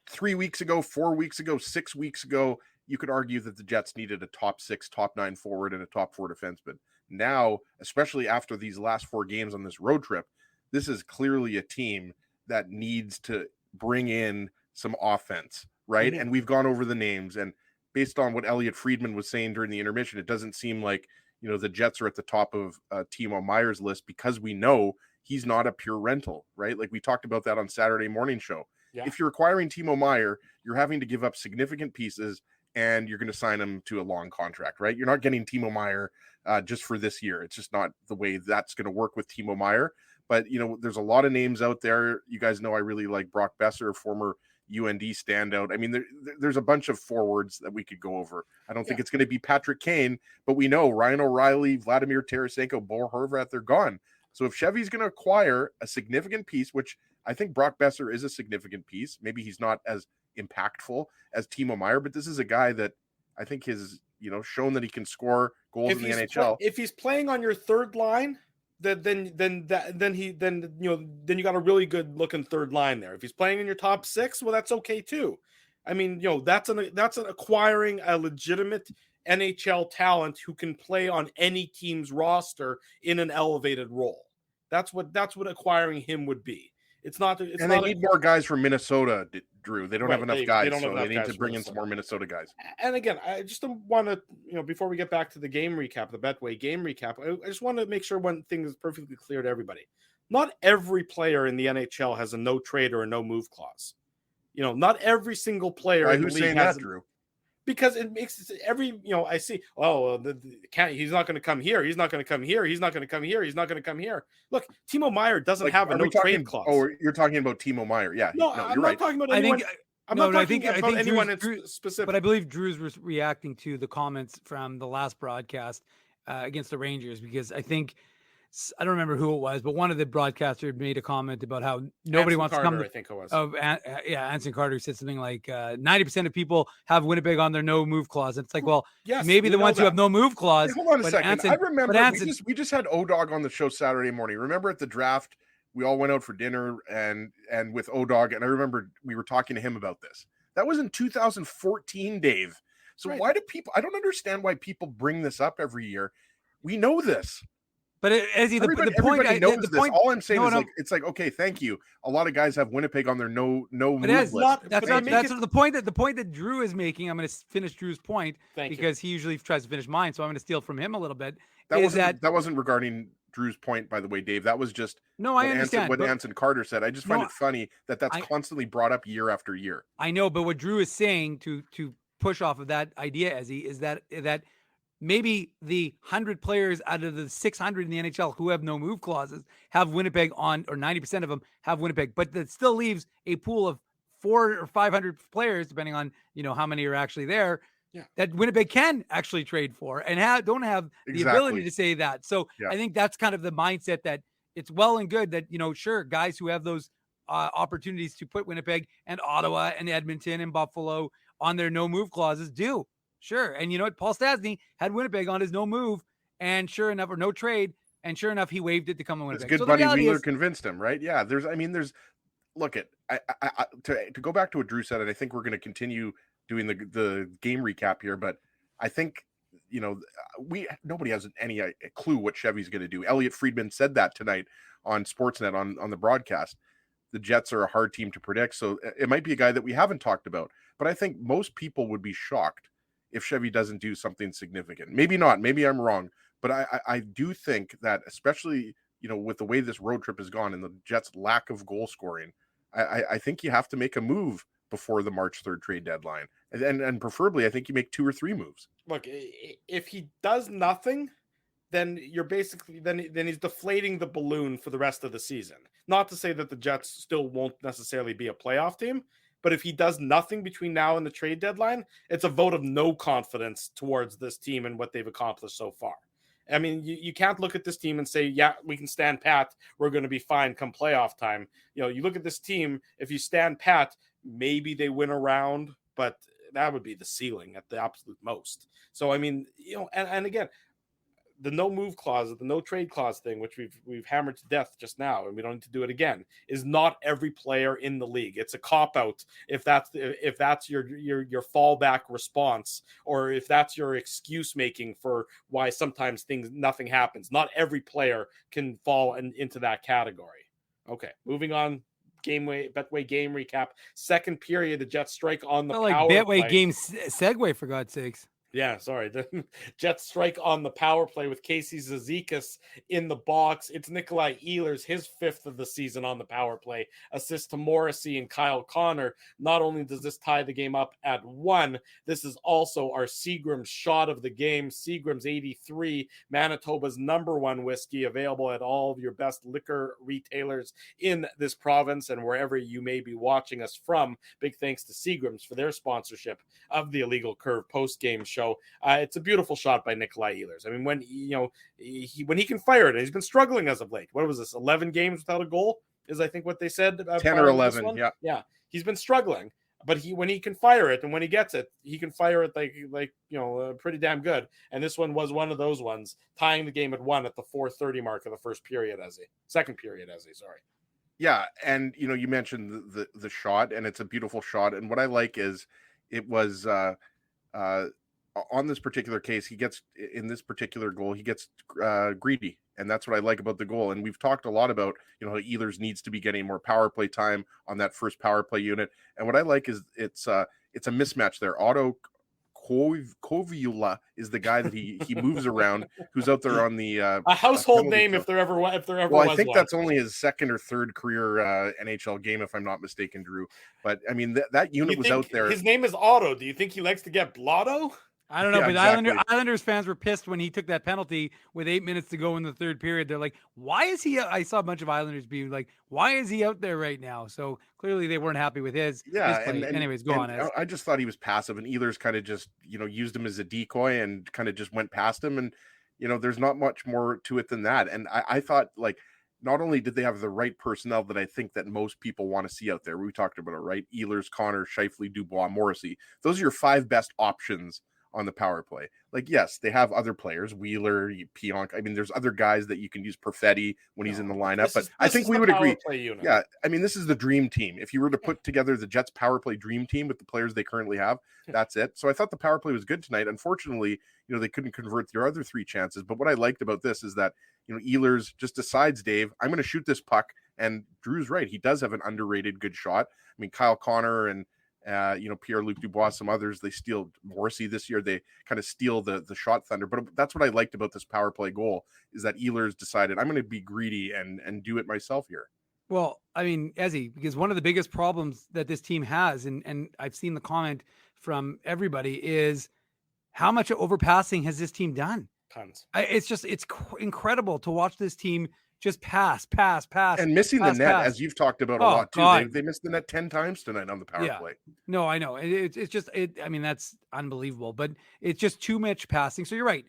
3 weeks ago, 4 weeks ago, 6 weeks ago, you could argue that the Jets needed a top 6, top 9 forward and a top 4 defenseman. Now, especially after these last 4 games on this road trip, this is clearly a team that needs to bring in some offense, right? And we've gone over the names, and based on what Elliot Friedman was saying during the intermission, it doesn't seem like the Jets are at the top of Timo Meier's list, because we know he's not a pure rental, right? Like we talked about that on Saturday morning show. Yeah. If you're acquiring Timo Meier, you're having to give up significant pieces, and you're going to sign him to a long contract, right? You're not getting Timo Meier just for this year. It's just not the way that's going to work with Timo Meier. But, there's a lot of names out there. You guys know I really like Brock Besser, former UND standout. I mean, there's a bunch of forwards that we could go over. I don't think it's going to be Patrick Kane, but we know Ryan O'Reilly, Vladimir Tarasenko, Bo Horvat, they're gone. So if Chevy's going to acquire a significant piece, which I think Brock Besser is a significant piece, maybe he's not as impactful as Timo Meier, but this is a guy that I think has, shown that he can score goals in the NHL. If he's playing on your third line, then you got a really good looking third line there. If he's playing in your top six, well, that's okay too. I mean, that's an acquiring a legitimate NHL talent who can play on any team's roster in an elevated role. That's what acquiring him would be. They need more guys from Minnesota, Drew. They don't have enough guys, so they need to bring in some more Minnesota guys. And again, I just want to, before we get back to the game recap, the Betway game recap, I just want to make sure one thing is perfectly clear to everybody. Not every player in the NHL has a no trade or a no move clause. Not every single player in the league has Drew. Because it makes I see, he's not going to come here. He's not going to come here. He's not going to come here. He's not going to come here. Look, Timo Meier doesn't have a no trade clause. Oh, you're talking about Timo Meier. Yeah. No, I'm not talking about anyone. I'm not talking about anyone specific. But I believe Drew's reacting to the comments from the last broadcast against the Rangers, because I don't remember who it was, but one of the broadcasters made a comment about how nobody wants to come to, I think it was. Anson Carter said something like 90% of people have Winnipeg on their no move clause. And it's like, well, yes, maybe the ones who have no move clause. Hey, hold on a second. I remember we just had O-Dog on the show Saturday morning. Remember at the draft, we all went out for dinner and with O-Dog, and I remember we were talking to him about this. That was in 2014, Dave. So Why do people? I don't understand why people bring this up every year. We know this. But everybody knows this. All I'm saying is it's like, okay, thank you. A lot of guys have Winnipeg on their no move list. That's the point that Drew is making. I'm going to finish Drew's point because he usually tries to finish mine, so I'm going to steal from him a little bit. That wasn't regarding Drew's point, by the way, Dave. That was just I understand what Anson Carter said. I just find it funny that's constantly brought up year after year. I know, but what Drew is saying to push off of that idea, Ezzy, is that maybe the 100 players out of the 600 in the NHL who have no move clauses have Winnipeg on, or 90% of them have Winnipeg, but that still leaves a pool of 400 or 500 players, depending on, how many are actually there, that Winnipeg can actually trade for and don't have the ability to say that. So I think that's kind of the mindset that it's well and good that, sure, guys who have those opportunities to put Winnipeg and Ottawa and Edmonton and Buffalo on their no move clauses do. Sure. And you know what? Paul Stastny had Winnipeg on his no move and sure enough, or no trade. And sure enough, he waived it to come to Winnipeg. It's good. Buddy Wheeler convinced him, right? Yeah. Look at, to go back to what Drew said, and I think we're going to continue doing the game recap here, but I think, nobody has any clue what Chevy's going to do. Elliot Friedman said that tonight on Sportsnet on the broadcast. The Jets are a hard team to predict. So it might be a guy that we haven't talked about, but I think most people would be shocked if Chevy doesn't do something significant. Maybe not, maybe I'm wrong, but I do think that, especially, with the way this road trip has gone and the Jets' lack of goal scoring, I think you have to make a move before the March 3rd trade deadline. And preferably, I think you make 2 or 3 moves. Look, if he does nothing, then you're basically, then he's deflating the balloon for the rest of the season. Not to say that the Jets still won't necessarily be a playoff team, but if he does nothing between now and the trade deadline, it's a vote of no confidence towards this team and what they've accomplished so far. I mean, you can't look at this team and say, yeah, we can stand pat. We're going to be fine come playoff time. You look at this team, if you stand pat, maybe they win a round, but that would be the ceiling at the absolute most. So, I mean, and again, the no move clause, the no trade clause thing, which we've hammered to death just now, and we don't need to do it again, is not every player in the league. It's a cop out if that's your fallback response, or if that's your excuse making for why sometimes nothing happens. Not every player can fall into that category. Okay, moving on. Betway game recap. Second period, the Jets strike on the power play. Betway game segue, for God's sakes. Yeah, sorry. The Jets strike on the power play with Casey Zizekas in the box. It's Nikolai Ehlers, his 5th of the season on the power play. Assist to Morrissey and Kyle Connor. Not only does this tie the game up at 1, this is also our Seagram's shot of the game. Seagram's 83, Manitoba's #1 whiskey, available at all of your best liquor retailers in this province and wherever you may be watching us from. Big thanks to Seagram's for their sponsorship of the Illegal Curve post-game show. show. It's a beautiful shot by Nikolai Ehlers. I mean, when when he can fire it, he's been struggling as of late. What was this? 11 games without a goal is I think what they said. 10 or 11. Yeah. He's been struggling, but when he can fire it and when he gets it, he can fire it pretty damn good. And this one was one of those ones, tying the game at 1 at the 4:30 mark of the second period. Sorry. Yeah, and you mentioned the shot, and it's a beautiful shot. And what I like is it was on this particular case, he gets in this particular goal, he gets greedy, and that's what I like about the goal. And we've talked a lot about Ehlers needs to be getting more power play time on that first power play unit. And what I like is it's a mismatch there. Otto Kovila is the guy that he moves around, who's out there on the a household name if there ever was. Well, I think that's only his second or third career NHL game, if I'm not mistaken, Drew. But I mean that unit was out there. His name is Otto. Do you think he likes to get blotto? I don't know, Yeah, but exactly. Islanders fans were pissed when he took that penalty with 8 minutes to go in the third period. They're like, why is he? I saw a bunch of Islanders being like, why is he out there right now? So clearly they weren't happy with his play. Anyways, go on. I just thought he was passive, and Ehlers kind of just, used him as a decoy and kind of just went past him. And, there's not much more to it than that. And I thought, like, not only did they have the right personnel that I think that most people want to see out there, we talked about it, right? Ehlers, Connor, Scheifele, Dubois, Morrissey. Those are your 5 best options on the power play. Like, yes, they have other players, Wheeler, Pionk. I mean, there's other guys that you can use, Perfetti when he's in the lineup, but I think we would agree. Yeah, I mean, this is the dream team. If you were to put together the Jets power play dream team with the players they currently have, that's it. So I thought the power play was good tonight. Unfortunately, they couldn't convert their other 3 chances. But what I liked about this is that, Ehlers just decides, Dave, I'm going to shoot this puck. And Drew's right. He does have an underrated good shot. I mean, Kyle Connor and Pierre-Luc Dubois, some others, they steal Morrissey this year. They kind of steal the shot thunder. But that's what I liked about this power play goal is that Ehlers decided, I'm going to be greedy and do it myself here. Well, I mean, Ezzy, because one of the biggest problems that this team has, and I've seen the comment from everybody, is how much overpassing has this team done? Tons. It's incredible to watch this team just pass. And missing the net, as you've talked about a lot too. They missed the net 10 times tonight on the power play. No, I know. I mean, that's unbelievable, but it's just too much passing. So you're right.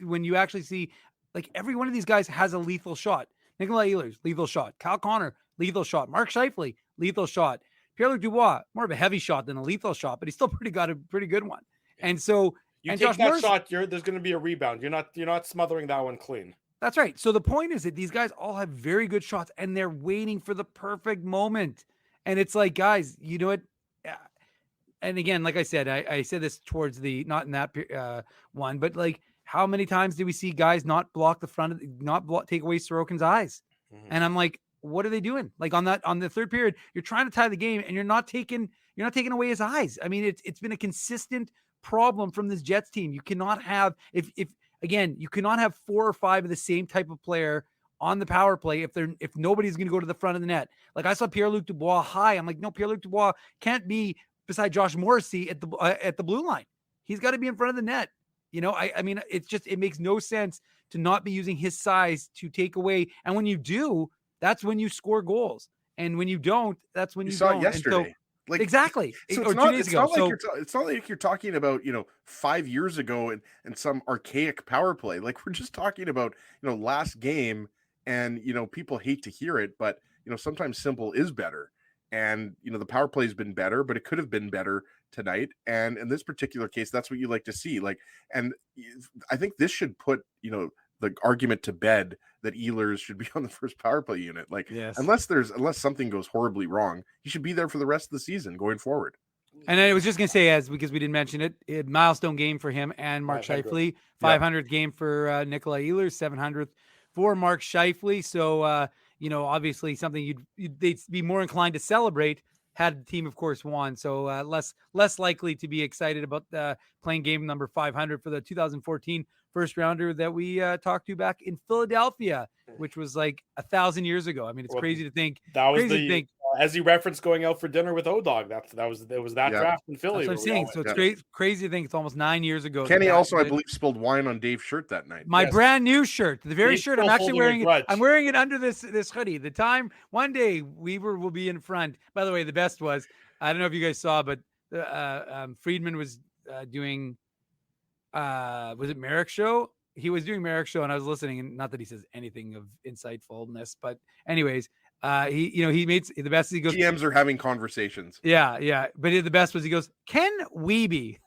When you actually see, like, every one of these guys has a lethal shot. Nikolai Ehlers, lethal shot. Kyle Connor, lethal shot. Mark Scheifele, lethal shot. Pierre-Luc Dubois, more of a heavy shot than a lethal shot, but he's still got a pretty good one. And so you take that shot, there's going to be a rebound. You're not smothering that one clean. That's right. So the point is that these guys all have very good shots and they're waiting for the perfect moment. And it's like, guys, you know what? And again, like I said, I said this towards not in that one, but like, how many times do we see guys not block the front, take away Sorokin's eyes? Mm-hmm. And I'm like, what are they doing? Like on the third period, you're trying to tie the game and you're not taking away his eyes. I mean, it's been a consistent problem from this Jets team. You cannot have, Again, you cannot have 4 or 5 of the same type of player on the power play if nobody's going to go to the front of the net. Like I saw Pierre-Luc Dubois high. I'm like, no, Pierre-Luc Dubois can't be beside Josh Morrissey at the blue line. He's got to be in front of the net. I mean, it makes no sense to not be using his size to take away. And when you do, that's when you score goals. And when you don't, that's when you saw don't. it yesterday. Like, exactly. So it's not like you're talking about 5 years ago and some archaic power play. Like, we're just talking about last game, and people hate to hear it, but sometimes simple is better. And the power play has been better, but it could have been better tonight. And in this particular case, that's what you like to see. Like, and I think this should put the argument to bed that Ehlers should be on the first power play unit. Like, yes. unless something goes horribly wrong, he should be there for the rest of the season going forward. And I was just going to say, because we didn't mention it, milestone game for him and Mark Scheifele, 500th game for Nikolai Ehlers, 700th for Mark Scheifele. So, obviously something they'd be more inclined to celebrate had the team, of course, won. So less likely to be excited about playing game number 500 for the 2014 first rounder that we talked to back in Philadelphia, which was like 1,000 years ago. I mean, it's crazy to think. That was as you referenced, going out for dinner with O-Dog. That was draft in Philly. That's what I'm saying. So it's crazy to think it's almost 9 years ago. Kenny I believe, spilled wine on Dave's shirt that night. My brand new shirt, the very shirt I'm actually wearing. I'm wearing it under this hoodie. The time one day Weaver will be in front. By the way, the best was, I don't know if you guys saw, but Friedman was doing was it Merrick show? He was doing Merrick show and I was listening, and not that he says anything of insightfulness, but anyways, he made the best. He goes, GMs are having conversations. yeah. But the best was he goes, Ken Wiebe.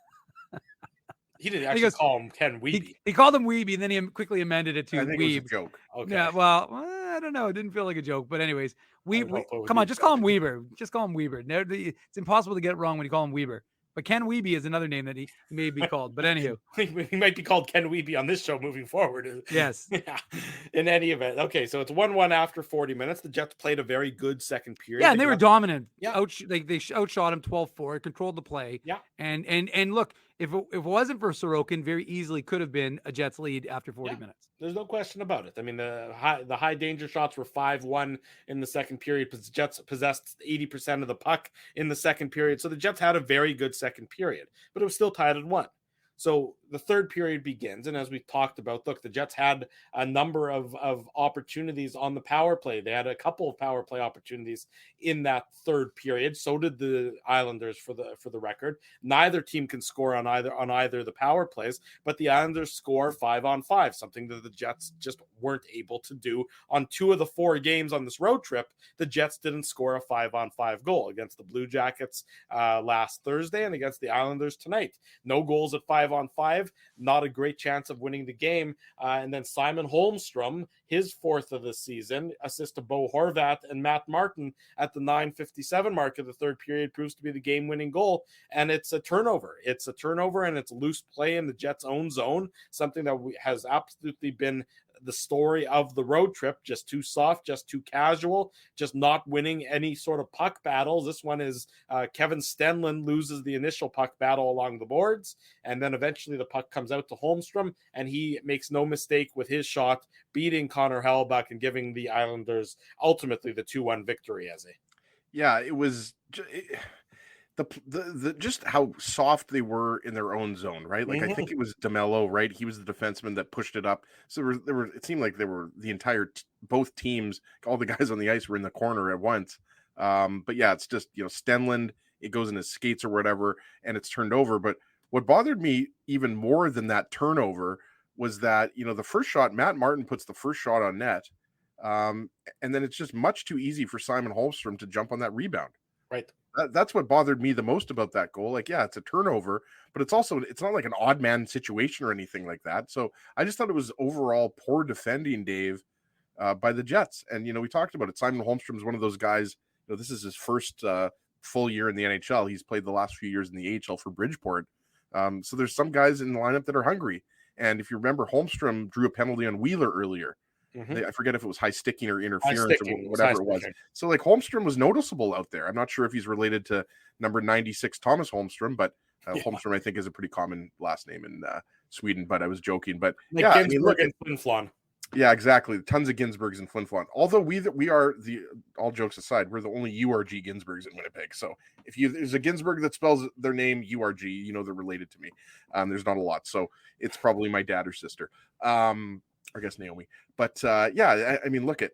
He didn't actually call him Ken Wiebe. He called him Wiebe, and then he quickly amended it to I think Weeb. it was a joke. Okay. Yeah, well, I don't know. It didn't feel like a joke, but anyways, hope it come on, was just call him Weber. Just call him Weber. It's impossible to get it wrong when you call him Weber. But Ken Wiebe is another name that he may be called. But anywho, he might be called Ken Wiebe on this show moving forward. Yes. Yeah. In any event, okay. So it's 1-1 after 40 minutes. The Jets played a very good second period. Yeah, and they were dominant. Yeah. They outshot him 12-4, controlled the play. Yeah. And look, if it wasn't for Sorokin, very easily could have been a Jets lead after 40 minutes. There's no question about it. I mean, the high danger shots were 5-1 in the second period. The Jets possessed 80% of the puck in the second period. So the Jets had a very good second period, but it was still tied at 1. So the third period begins, and as we talked about, look, the Jets had a number of opportunities on the power play. They had a couple of power play opportunities in that third period. So did the Islanders, for the record. Neither team can score on either the power plays, but the Islanders score 5-on-5, something that the Jets just weren't able to do on 2 of the 4 games on this road trip. The Jets didn't score a 5-on-5 goal against the Blue Jackets last Thursday and against the Islanders tonight. No goals at 5-on-5. Not a great chance of winning the game. And then Simon Holmstrom, his 4th of the season, assist to Bo Horvat and Matt Martin at the 9:57 mark of the third period, proves to be the game-winning goal. And it's a turnover. It's a turnover, and it's loose play in the Jets' own zone, something that has absolutely been the story of the road trip. Just too soft, just too casual, just not winning any sort of puck battles. This one is Kevin Stenlund loses the initial puck battle along the boards, and then eventually the puck comes out to Holmstrom, and he makes no mistake with his shot, beating Connor Hellebuyck and giving the Islanders ultimately the 2-1 victory. Yeah, it was the just how soft they were in their own zone, right? Like I think it was DeMello, right? He was the defenseman that pushed it up. So there were it seemed like there were the entire both teams, all the guys on the ice were in the corner at once. But yeah, it's just, Stenlund, it goes in his skates or whatever, and it's turned over. But what bothered me even more than that turnover was that, the first shot, Matt Martin puts the first shot on net. And then it's just much too easy for Simon Holmstrom to jump on that rebound. Right. That's what bothered me the most about that goal. Like, yeah, it's a turnover, but it's not like an odd man situation or anything like that. So I just thought it was overall poor defending, Dave, by the Jets. And, we talked about it. Simon Holmstrom is one of those guys, this is his first full year in the NHL. He's played the last few years in the AHL for Bridgeport. So there's some guys in the lineup that are hungry. And if you remember, Holmstrom drew a penalty on Wheeler earlier. I forget if it was high sticking or interference or whatever it was. So like Holmstrom was noticeable out there. I'm not sure if he's related to number 96 Thomas Holmstrom, but Holmstrom I think is a pretty common last name in Sweden. But I was joking. But like yeah, Ginsburg and Flin-Flon. Yeah, exactly. Tons of Ginsburgs and Flin-Flon. Although we are all jokes aside, we're the only URG Ginsburgs in Winnipeg. So if there's a Ginsburg that spells their name URG, they're related to me. There's not a lot, so it's probably my dad or sister. I guess Naomi. But yeah, I mean, look at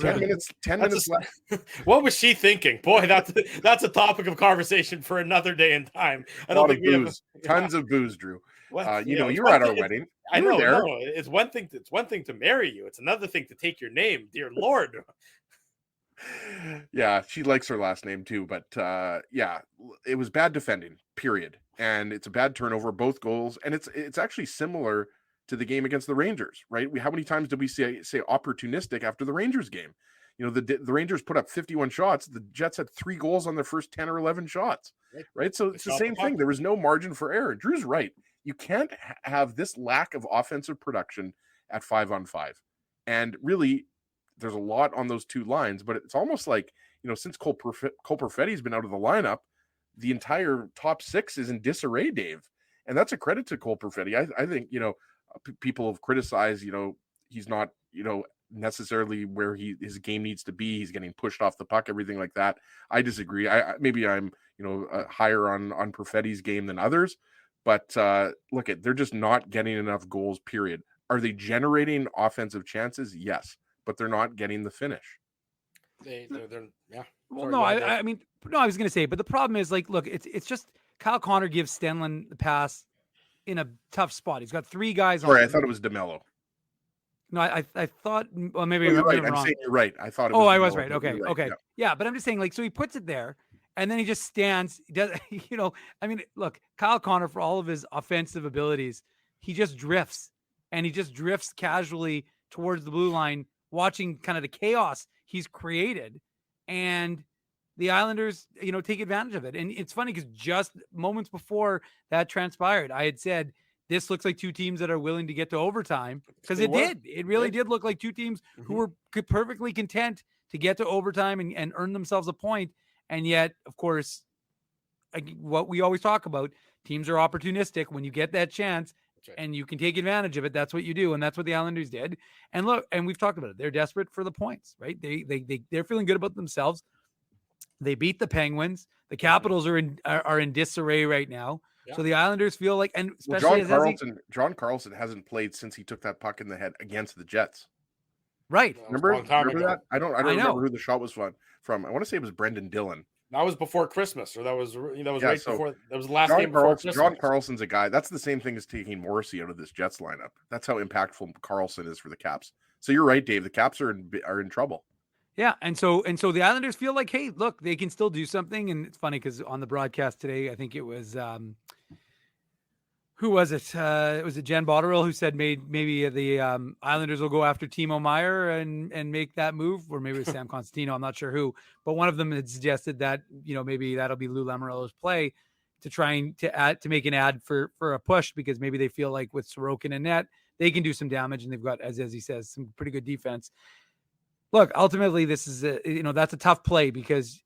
10 minutes. 10 minutes left. What was she thinking? Boy, that's a topic of conversation for another day and time. I don't think we have tons of booze, Drew. You were at our wedding. I know. No, it's one thing. It's one thing to marry you. It's another thing to take your name, dear Lord. Yeah, she likes her last name too. But yeah, it was bad defending. Period. And it's a bad turnover. Both goals, and it's actually similar to the game against the Rangers, right? How many times did we say opportunistic after the Rangers game? The Rangers put up 51 shots. The Jets had 3 goals on their first 10 or 11 shots, right? So it's the same thing. There was no margin for error. Drew's right. You can't have this lack of offensive production at 5-on-5. And really, there's a lot on those 2 lines, but it's almost like, since Cole Perfetti's been out of the lineup, the entire top 6 is in disarray, Dave. And that's a credit to Cole Perfetti. I think, people have criticized, he's not, necessarily where his game needs to be. He's getting pushed off the puck, everything like that. I disagree. Maybe I'm, higher on Perfetti's game than others, but they're just not getting enough goals, period. Are they generating offensive chances? Yes, but they're not getting the finish. They're yeah. Well, no, I mean, no, I was going to say, but the problem is, look, it's just Kyle Connor gives Stenlund the pass in a tough spot. He's got 3 guys on Sorry, I him. thought it was DeMello. No, I thought, well, maybe You're right. I'm I'm wrong. saying you're right. I thought it Oh, was I was DeMello, right. but Okay. you're right. Okay. Yeah. Yeah. But I'm just saying, like, so he puts it there and then he just stands. He does, I mean, look, Kyle Connor, for all of his offensive abilities, he just drifts and he just drifts casually towards the blue line, watching kind of the chaos he's created. And the Islanders, take advantage of it. And it's funny because just moments before that transpired, I had said, this looks like 2 teams that are willing to get to overtime, because it did. It really did look like 2 teams who were perfectly content to get to overtime and earn themselves a point. And yet, of course, what we always talk about, teams are opportunistic. When you get that chance and you can take advantage of it, that's what you do. And that's what the Islanders did. And look, and we've talked about it. They're desperate for the points, right? They're feeling good about themselves. They beat the Penguins. The Capitals are in disarray right now. Yeah. So the Islanders feel like, and especially John Carlson hasn't played since he took that puck in the head against the Jets. Right. Remember that? I don't remember who the shot was from. I want to say it was Brendan Dillon. That was before Christmas, or that was before. That was the last game before Christmas. John Carlson's a guy. That's the same thing as taking Morrissey out of this Jets lineup. That's how impactful Carlson is for the Caps. So you're right, Dave. The Caps are in trouble. Yeah, and so the Islanders feel like, hey, look, they can still do something. And it's funny because on the broadcast today, I think it was who was it? Was it Jen Botterill who said maybe the Islanders will go after Timo Meier and make that move, or maybe it was Sam Constantino. I'm not sure who, but one of them had suggested that maybe that'll be Lou Lamoriello's play to try to make an ad for a push, because maybe they feel like with Sorokin and net they can do some damage, and they've got, as he says, some pretty good defense. Look, ultimately, this is that's a tough play because,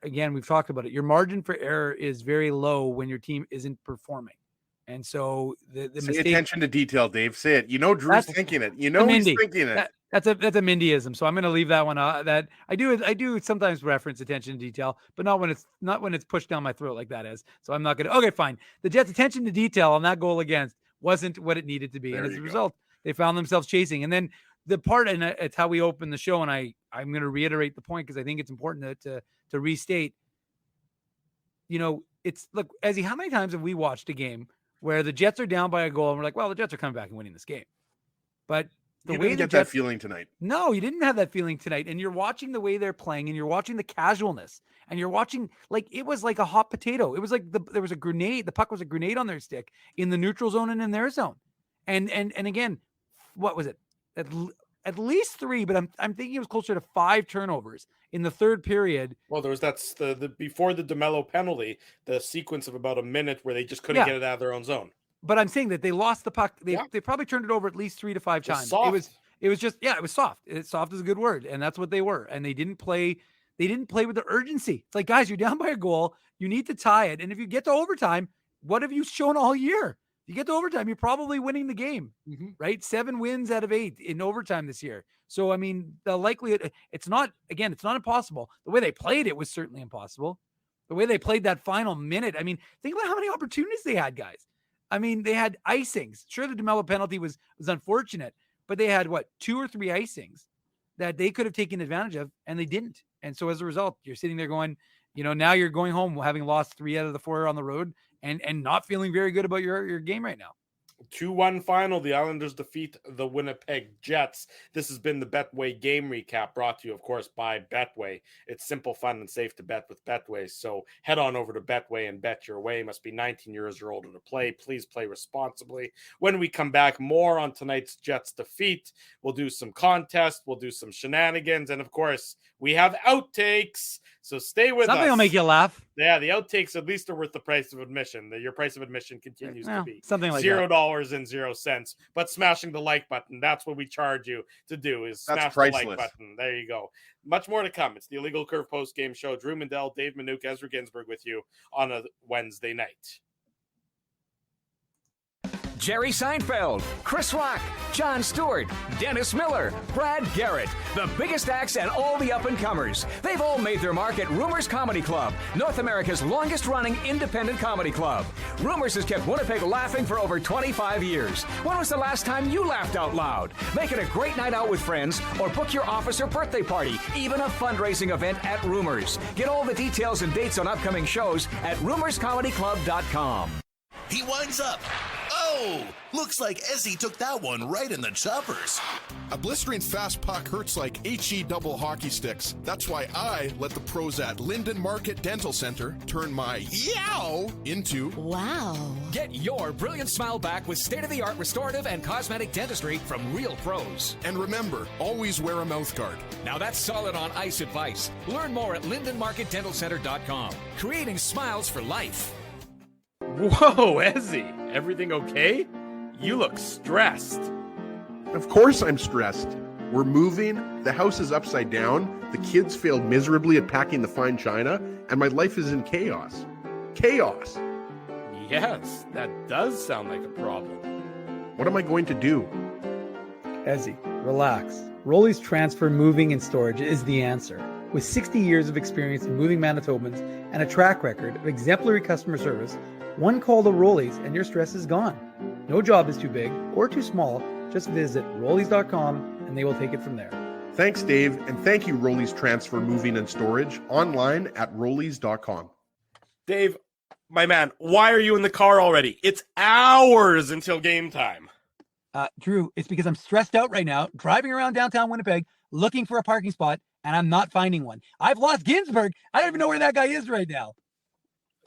again, we've talked about it. Your margin for error is very low when your team isn't performing, and so the mistake. Pay attention to detail, Dave. Say it. Drew's thinking it. He's thinking it. That's a Mindyism. So I'm going to leave that one. That I do sometimes reference attention to detail, but not when it's pushed down my throat like that is. So I'm not going to. Okay, fine. The Jets' attention to detail on that goal against wasn't what it needed to be, and as a result, they found themselves chasing, and then. The part, and it's how we open the show, and I'm going to reiterate the point because I think it's important to restate. It's look, Ezzy, how many times have we watched a game where the Jets are down by a goal and we're like, well, the Jets are coming back and winning this game, but you didn't get that feeling tonight. No, you didn't have that feeling tonight, and you're watching the way they're playing, and you're watching the casualness, and you're watching like it was like a hot potato. It was like there was a grenade. The puck was a grenade on their stick in the neutral zone and in their zone, and again, what was it? At least 3, but I'm thinking it was closer to 5 turnovers in the third period. Well, there was the before the DeMello penalty, the sequence of about a minute where they just couldn't get it out of their own zone. But I'm saying that they lost the puck. They probably turned it over at least 3 to 5 times. It was just it was soft. Soft is a good word, and that's what they were. And they didn't play with the urgency. It's like, guys, you're down by a goal. You need to tie it. And if you get to overtime, what have you shown all year? You get to overtime, you're probably winning the game, right? 7 wins out of 8 in overtime this year. So, I mean, the likelihood, it's not impossible. The way they played it was certainly impossible. The way they played that final minute, I mean, think about how many opportunities they had, guys. I mean, they had icings. Sure, the DeMello penalty was unfortunate, but they had, 2 or 3 icings that they could have taken advantage of, and they didn't. And so as a result, you're sitting there going, now you're going home having lost 3 out of the 4 on the road, and not feeling very good about your game right now. 2-1 final. The Islanders defeat the Winnipeg Jets. This has been the Betway game recap, brought to you, of course, by Betway. It's simple, fun, and safe to bet with Betway. So head on over to Betway and bet your way. Must be 19 years or older to play. Please play responsibly. When we come back, more on tonight's Jets defeat. We'll do some contest. We'll do some shenanigans. And, of course, we have outtakes. So stay with us. Something will make you laugh. Yeah, the outtakes at least are worth the price of admission. Your price of admission continues to be something like $0.00. But smashing the like button, that's what we charge you to do, is smash the like button. There you go. Much more to come. It's the Illegal Curve post-game show. Drew Mandel, Dave Minuk, Ezra Ginsburg with you on a Wednesday night. Jerry Seinfeld, Chris Rock, Jon Stewart, Dennis Miller, Brad Garrett, the biggest acts and all the up-and-comers. They've all made their mark at Rumors Comedy Club, North America's longest-running independent comedy club. Rumors has kept Winnipeg laughing for over 25 years. When was the last time you laughed out loud? Make it a great night out with friends, or book your office or birthday party, even a fundraising event at Rumors. Get all the details and dates on upcoming shows at rumorscomedyclub.com. He winds up. Oh! Whoa! Looks like Ezzy took that one right in the choppers. A blistering fast puck hurts like HE double hockey sticks. That's why I let the pros at Linden Market Dental Center turn my yow into wow. Get your brilliant smile back with state-of-the-art restorative and cosmetic dentistry from real pros. And remember, always wear a mouth guard. Now that's solid on ice advice. Learn more at lindenmarketdentalcenter.com. Creating smiles for life. Whoa, Ezzy, everything okay? You look stressed. Of course I'm stressed. We're moving, the house is upside down, the kids failed miserably at packing the fine china, and my life is in chaos. Chaos! Yes, that does sound like a problem. What am I going to do? Ezzy, relax. Rolly's Transfer Moving and Storage is the answer. With 60 years of experience in moving Manitobans and a track record of exemplary customer service, one call to Rolly's and your stress is gone. No job is too big or too small. Just visit Rollies.com and they will take it from there. Thanks, Dave, and thank you, Rolly's Transfer Moving and Storage, online at Rollies.com. Dave, my man, why are you in the car already? It's hours until game time. Drew, it's because I'm stressed out right now, driving around downtown Winnipeg, looking for a parking spot, and I'm not finding one. I've lost Ginsburg. I don't even know where that guy is right now.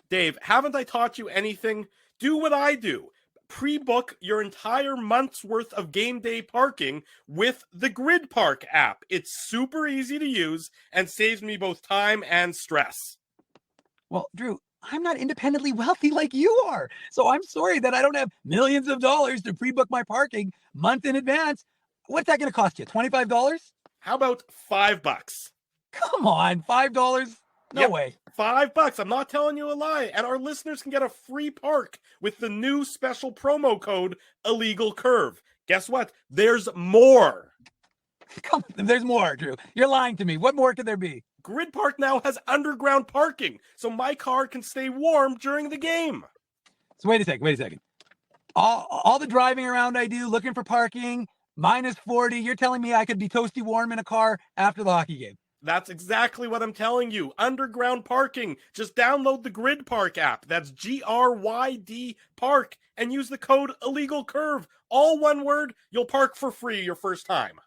Dave, haven't I taught you anything? Do what I do. Pre-book your entire month's worth of game day parking with the Grid Park app. It's super easy to use and saves me both time and stress. Well, Drew, I'm not independently wealthy like you are. So I'm sorry that I don't have millions of dollars to pre-book my parking month in advance. What's that going to cost you? $25? How about $5? Come on, $5? No way. $5. I'm not telling you a lie. And our listeners can get a free park with the new special promo code Illegal Curve. Guess what? There's more. There's more, Drew. You're lying to me. What more could there be? Grid Park now has underground parking, so my car can stay warm during the game. So wait a second. All the driving around I do, looking for parking, minus 40. You're telling me I could be toasty warm in a car after the hockey game? That's exactly what I'm telling you. Underground parking. Just download the Grid Park app. That's GRYD Park and use the code Illegal Curve. All one word. You'll park for free your first time.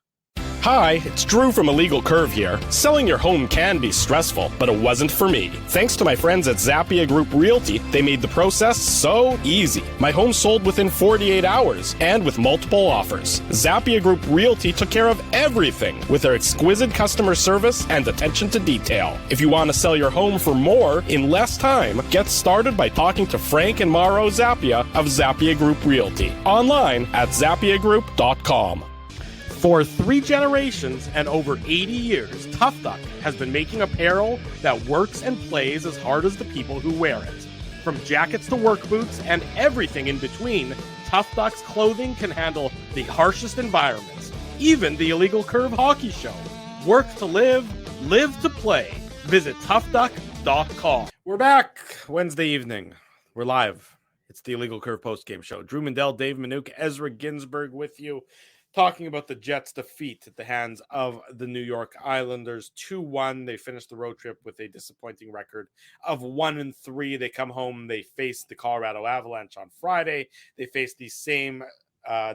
Hi, it's Drew from Illegal Curve here. Selling your home can be stressful, but it wasn't for me. Thanks to my friends at Zappia Group Realty, they made the process so easy. My home sold within 48 hours and with multiple offers. Zappia Group Realty took care of everything with their exquisite customer service and attention to detail. If you want to sell your home for more in less time, get started by talking to Frank and Mauro Zappia of Zappia Group Realty. Online at zappiagroup.com. For 3 generations and over 80 years, Tough Duck has been making apparel that works and plays as hard as the people who wear it. From jackets to work boots and everything in between, Tough Duck's clothing can handle the harshest environments, even the Illegal Curve hockey show. Work to live, live to play. Visit toughduck.com. We're back Wednesday evening. We're live. It's the Illegal Curve postgame show. Drew Mandel, Dave Minuk, Ezra Ginsburg with you, talking about the Jets' defeat at the hands of the New York Islanders, 2-1. They finished the road trip with a disappointing record of 1-3. They come home. They face the Colorado Avalanche on Friday. They face the same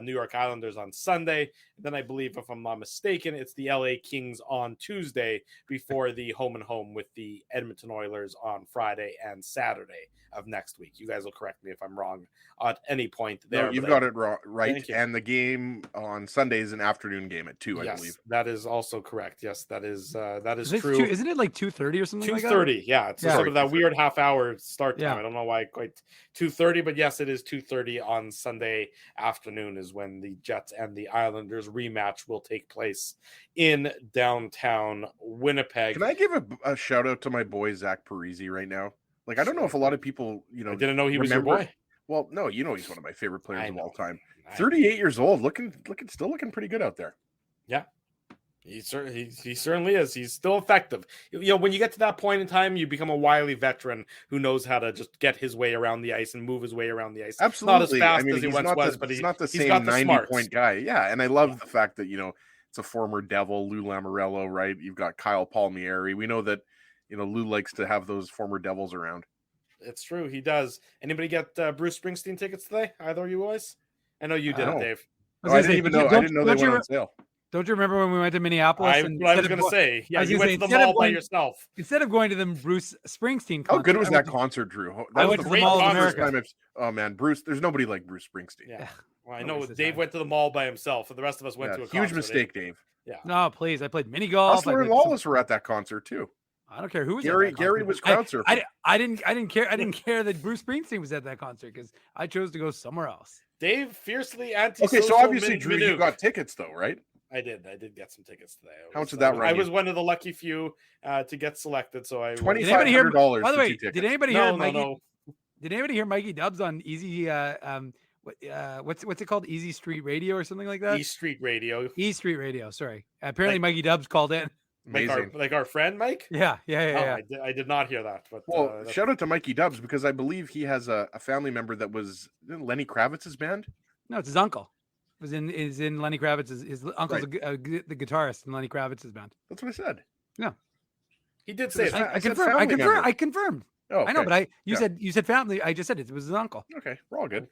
New York Islanders on Sunday. Then I believe, if I'm not mistaken, it's the LA Kings on Tuesday before the home and home with the Edmonton Oilers on Friday and Saturday of next week. You guys will correct me if I'm wrong at any point there. No, you've got it right. And the game on Sunday is an afternoon game at 2, I believe. That is also correct. Yes, that is true. Isn't it like 2:30 or something like that? 2:30, yeah. It's sort of that weird half-hour start time. Yeah. I don't know why quite 2:30, but yes, it is 2:30 on Sunday afternoon is when the Jets and the Islanders rematch will take place in downtown Winnipeg. Can I give a shout out to my boy Zach Parise right now? Like, I don't know if a lot of people, I didn't know he was your boy. Well, no, he's one of my favorite players of all time. 38 years old, still looking pretty good out there. Yeah. He certainly is. He's still effective. When you get to that point in time, you become a wily veteran who knows how to just get his way around the ice and move his way around the ice. Absolutely. Not as fast as he once was, but he's not the same 90-point guy. Yeah, and I love the fact that, it's a former Devil, Lou Lamoriello, right? You've got Kyle Palmieri. We know that, Lou likes to have those former Devils around. It's true. He does. Anybody get Bruce Springsteen tickets today? Either of you boys? I know you did, No. Dave. Oh, I didn't even know. I didn't know they went on sale. Don't you remember when we went to Minneapolis? I was going to say, yeah, you went to the mall by yourself. Instead of going to the Bruce Springsteen concert. How good was that concert, Drew? I went to the Mall of America. Oh man, Bruce! There's nobody like Bruce Springsteen. Yeah, well, I know Dave went to the mall by himself, and the rest of us went to a huge concert. Mistake, Dave. Yeah. No, please. I played mini golf. Hustler and Lawless were at that concert too. I don't care who was Gary. at that Gary was crowd surfing. I didn't care. I didn't care that Bruce Springsteen was at that concert because I chose to go somewhere else. Dave, fiercely anti-social. Okay, so obviously, Drew, you got tickets though, right? I did get some tickets today. How much did that run? I was one of the lucky few to get selected. So I $2,500. By the way, did anybody hear Mikey? No. Did anybody hear Mikey Dubs on Easy? What's it called? Easy Street Radio or something like that? East Street Radio. East Street Radio. Sorry. Apparently, Mikey Dubs called in. Amazing. Like our friend Mike. Yeah. I did not hear that. But shout out to Mikey Dubs because I believe he has a family member that was in Lenny Kravitz's band. No, it's his uncle. Is in Lenny Kravitz's. His uncle's the guitarist in Lenny Kravitz's band. That's what I said. Yeah, he did say that. I confirmed. Oh, okay. I know, but you said family. I just said it was his uncle. Okay, we're all good.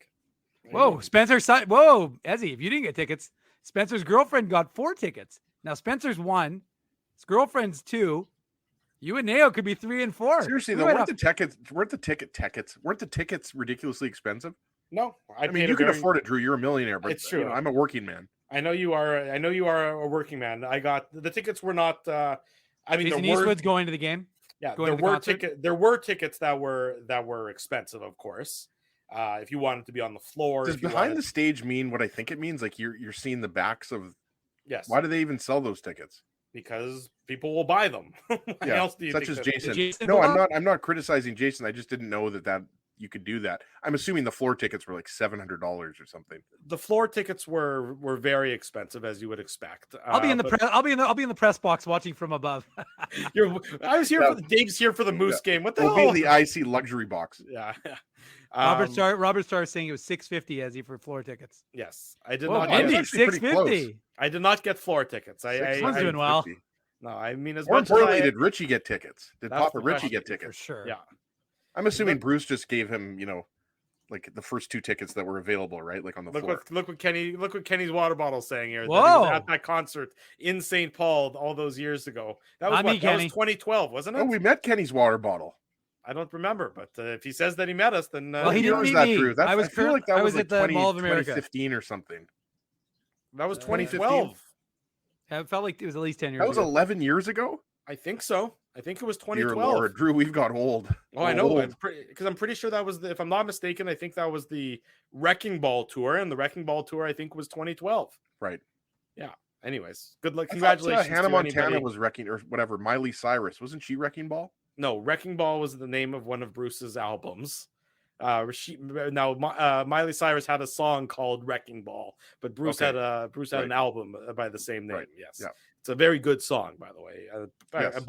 Whoa, Spencer's son. Whoa, Ezzy, if you didn't get tickets, Spencer's girlfriend got 4 tickets. Now Spencer's 1, his girlfriend's 2. You and Nao could be 3 and 4. Seriously, though, weren't the tickets ridiculously expensive? No, I mean you can afford it, Drew. You're a millionaire, but it's true. You know, I'm a working man. I know you are a working man. I got the tickets were not. I mean, Jason Eastwood's going to the game. Yeah, there were tickets that were expensive, of course. If you wanted to be on the floor, does behind the stage mean what I think it means? Like you're seeing the backs of. Yes. Why do they even sell those tickets? Because people will buy them. Why else do you such think as that? Jason. No, I'm not criticizing Jason. I just didn't know that you could do that. I'm assuming the floor tickets were like $700 or something. The floor tickets were very expensive, as you would expect. I'll be in the press. I'll be in the press box watching from above. Dave's here for the Moose game. What the hell? We'll be in the IC luxury box. Yeah. Robert Starr is saying it was $650 Ezzy for floor tickets. Yes, I did not. Get $650. I did not get floor tickets. Someone's doing well. No, I mean, as more much importantly, as did Richie get tickets? Did Papa Richie get tickets? For sure. Yeah. I'm assuming Bruce just gave him, like the first 2 tickets that were available, right? Like on the floor. Look what Kenny's water bottle's saying here. Whoa. That he was at that concert in St. Paul all those years ago. That was that was 2012, wasn't it? Oh, we met Kenny's water bottle. I don't remember, but if he says that he met us, then well, he didn't meet me. Drew? I feel like that was like at the Mall of America. 2015 or something. That was 2012. It felt like it was at least 10 years. That was ago. 11 years ago. I think so. I think it was 2012. Dear Lord, Drew, we've got old. Oh, I know. Because I'm pretty sure that was if I'm not mistaken, I think that was the Wrecking Ball tour, and the Wrecking Ball tour I think was 2012. Right. Yeah. Anyways, good luck. Congratulations. Hannah Montana was wrecking or whatever. Miley Cyrus wasn't she Wrecking Ball? No, Wrecking Ball was the name of one of Bruce's albums. Miley Cyrus had a song called Wrecking Ball, but Bruce had an album by the same name. Right. Yes, yeah. It's a very good song, by the way. Yes.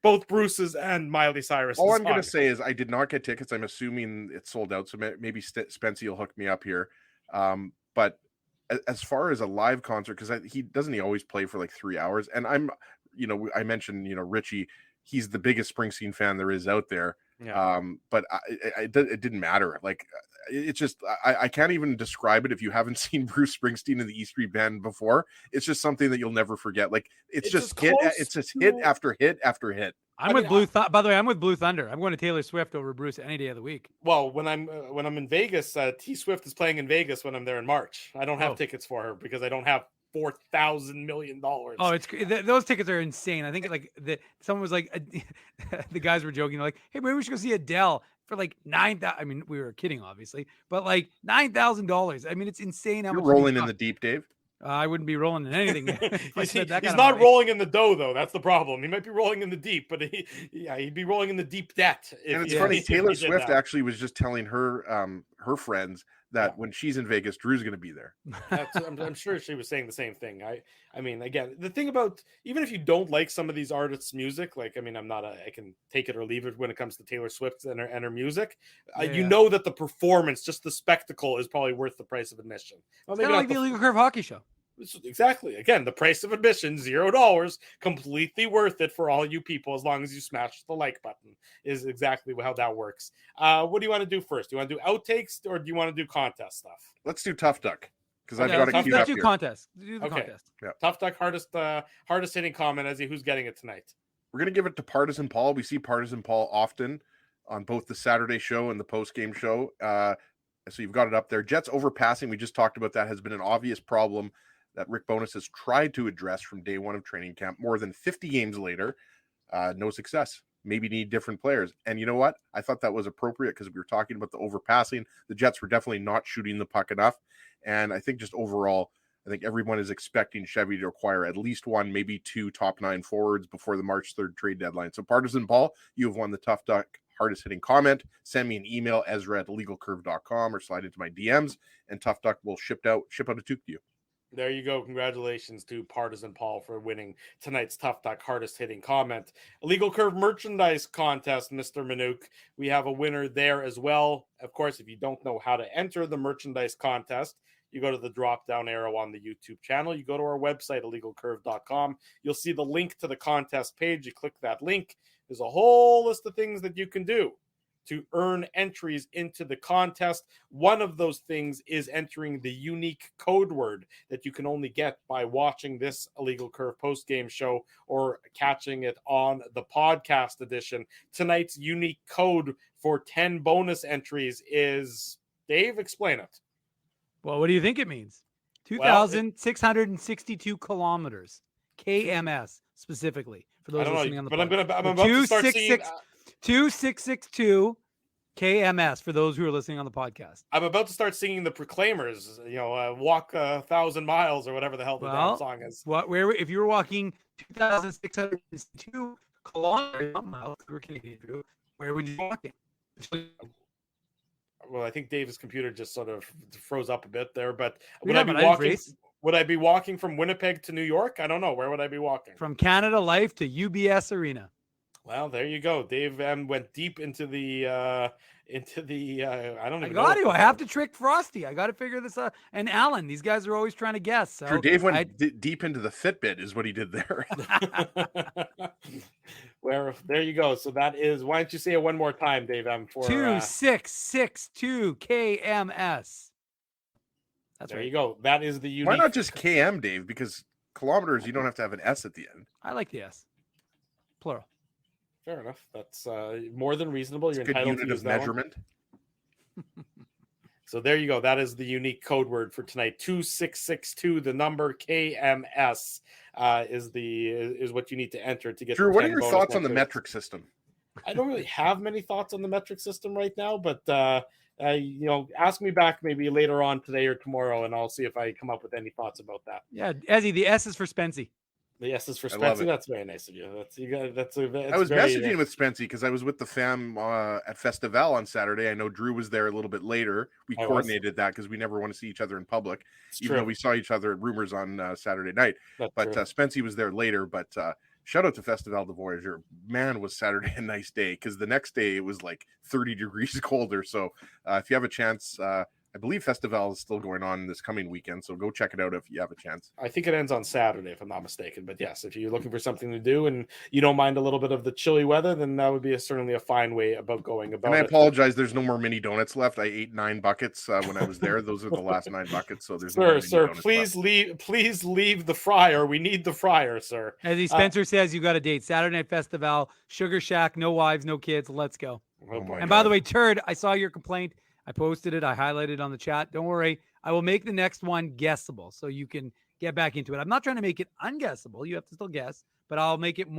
Both Bruce's and Miley Cyrus. All I'm going to say is I did not get tickets. I'm assuming it's sold out, so maybe Spency will hook me up here. But as far as a live concert, because he doesn't always play for like 3 hours, and I mentioned Richie. He's the biggest Springsteen fan there is out there. Yeah. But it didn't matter. Like it's just I can't even describe it if you haven't seen Bruce Springsteen in the E Street Band before. It's just something that you'll never forget. Like it's just hit after hit after hit. By the way, I'm with Blue Thunder. I'm going to Taylor Swift over Bruce any day of the week. Well, when I'm in Vegas, T Swift is playing in Vegas when I'm there in March. I don't have tickets for her because I don't have $4,000 million. Oh, those tickets are insane. I think someone was like, the guys were joking like, "Hey, maybe we should go see Adele for like $9,000." I mean, we were kidding, obviously, but like $9,000. I mean, it's insane how You're much rolling in the deep, Dave. I wouldn't be rolling in anything. He's not rolling in the dough, though. That's the problem. He might be rolling in the deep, but he'd be rolling in the deep debt. And it's funny. Taylor Swift actually was just telling her friends that when she's in Vegas, Drew's going to be there. I'm sure she was saying the same thing. I mean, again, the thing about even if you don't like some of these artists' music, like I mean, I can take it or leave it when it comes to Taylor Swift and her music. You know that the performance, just the spectacle, is probably worth the price of admission. Well, maybe kind of like the Illegal Curve Hockey Show. Exactly. Again, the price of admission, $0, completely worth it for all you people as long as you smash the like button, is exactly how that works. What do you want to do first? Do you want to do outtakes or do you want to do contest stuff? Let's do Tough Duck because I've Yeah, got it let's queued up do here. contest. Do the Okay. contest. Yeah. Tough Duck, hardest hitting comment, Ezzy. Who's getting it tonight? We're going to give it to Partisan Paul. We see Partisan Paul often on both the Saturday show and the post-game show. So you've got it up there. Jets overpassing, we just talked about that, has been an obvious problem that Rick Bowness has tried to address from day one of training camp. More than 50 games later, no success. Maybe need different players. And you know what? I thought that was appropriate because we were talking about the overpassing. The Jets were definitely not shooting the puck enough. And I think just overall, I think everyone is expecting Chevy to acquire at least one, maybe two top 9 forwards before the March 3rd trade deadline. So Partisan Paul, you have won the Tough Duck hardest hitting comment. Send me an email, Ezra@legalcurve.com, or slide into my DMs, and Tough Duck will ship out a toque to you. There you go. Congratulations to Partisan Paul for winning tonight's Tough Duck hardest hitting comment. Illegal Curve merchandise contest, Mr. Manouk. We have a winner there as well. Of course, if you don't know how to enter the merchandise contest, you go to the drop down arrow on the YouTube channel. You go to our website, illegalcurve.com. You'll see the link to the contest page. You click that link. There's a whole list of things that you can do to earn entries into the contest. One of those things is entering the unique code word that you can only get by watching this Illegal Curve post-game show or catching it on the podcast edition. Tonight's unique code for 10 bonus entries is, Dave, explain it. Well, what do you think it means? 2,662 kilometers. KMS specifically for those listening on the podcast. I'm about to start seeing 2662 KMS for those who are listening on the podcast. I'm about to start singing the Proclaimers, walk 1,000 miles or whatever the hell the damn song is. Where if you were walking 2,662 kilometers, not miles, we're Canadian, where would you be walking? Well, I think Dave's computer just sort of froze up a bit there, but would I be walking from Winnipeg to New York? I don't know. Where would I be walking? From Canada Life to UBS Arena. Well, there you go. Dave went deep into the I don't even know. I have to trick Frosty. I got to figure this out. And Alan, these guys are always trying to guess. So True, Dave went deep into the Fitbit is what he did there. Where there you go. So that is, why don't you say it one more time, Dave M, for 2662 KMS. That's there right. you go. That is the unique. Why not just KM, Dave? Because kilometers, you don't have to have an S at the end. I like the S. Plural. Fair enough. That's more than reasonable. You're It's a good entitled unit to use of that measurement. So there you go. That is the unique code word for tonight. 2662. The number KMS is what you need to enter to get. Drew, what are your thoughts on the metric system? I don't really have many thoughts on the metric system right now, but ask me back maybe later on today or tomorrow, and I'll see if I come up with any thoughts about that. Yeah, Ezzy, the S is for Spency. The S is for Spency. That's very nice of you. I was messaging with Spency because I was with the fam at Festival on Saturday. I know Drew was there a little bit later. We coordinated that because we never want to see each other in public, even though we saw each other at Rumors on Saturday night. But Spency was there later. But shout out to Festival de Voyageur. Man, was Saturday a nice day, because the next day it was like 30 degrees colder. So if you have a chance, I believe Festival is still going on this coming weekend, so go check it out if you have a chance. I think it ends on Saturday, if I'm not mistaken. But yes, if you're looking for something to do and you don't mind a little bit of the chilly weather, then that would be certainly a fine way about going about it. And I apologize, there's no more mini donuts left. I ate 9 buckets when I was there. Those are the last 9 buckets. So there's sir, please leave the fryer. We need the fryer, sir. As Spencer says, you got a date. Saturday Night Festival, Sugar Shack, no wives, no kids. Let's go. And by the way, Turd, I saw your complaint. I posted it. I highlighted it on the chat. Don't worry. I will make the next one guessable so you can get back into it. I'm not trying to make it unguessable. You have to still guess, but I'll make it a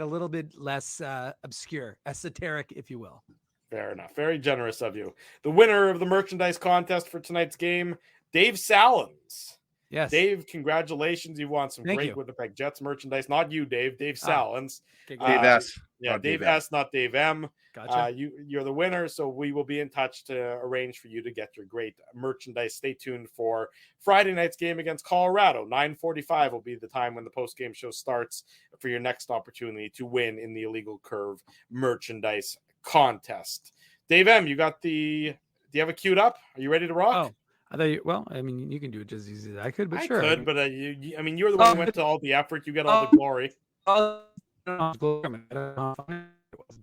little bit less obscure, esoteric, if you will. Fair enough. Very generous of you. The winner of the merchandise contest for tonight's game, Dave Salins. Yes. Dave, congratulations. You won some great Winnipeg Jets merchandise. Not you, Dave. Dave Salins. Dave S. Yeah, Dave S, not Dave M. Gotcha. You're the winner, so we will be in touch to arrange for you to get your great merchandise. Stay tuned for Friday night's game against Colorado. 9:45 will be the time when the post-game show starts for your next opportunity to win in the Illegal Curve merchandise contest. Dave M, do you have it queued up? Are you ready to rock? I thought well, I mean, you can do it just as easy as I could, but I sure. could, but I mean, you're the one who went to all the effort. You get all the glory.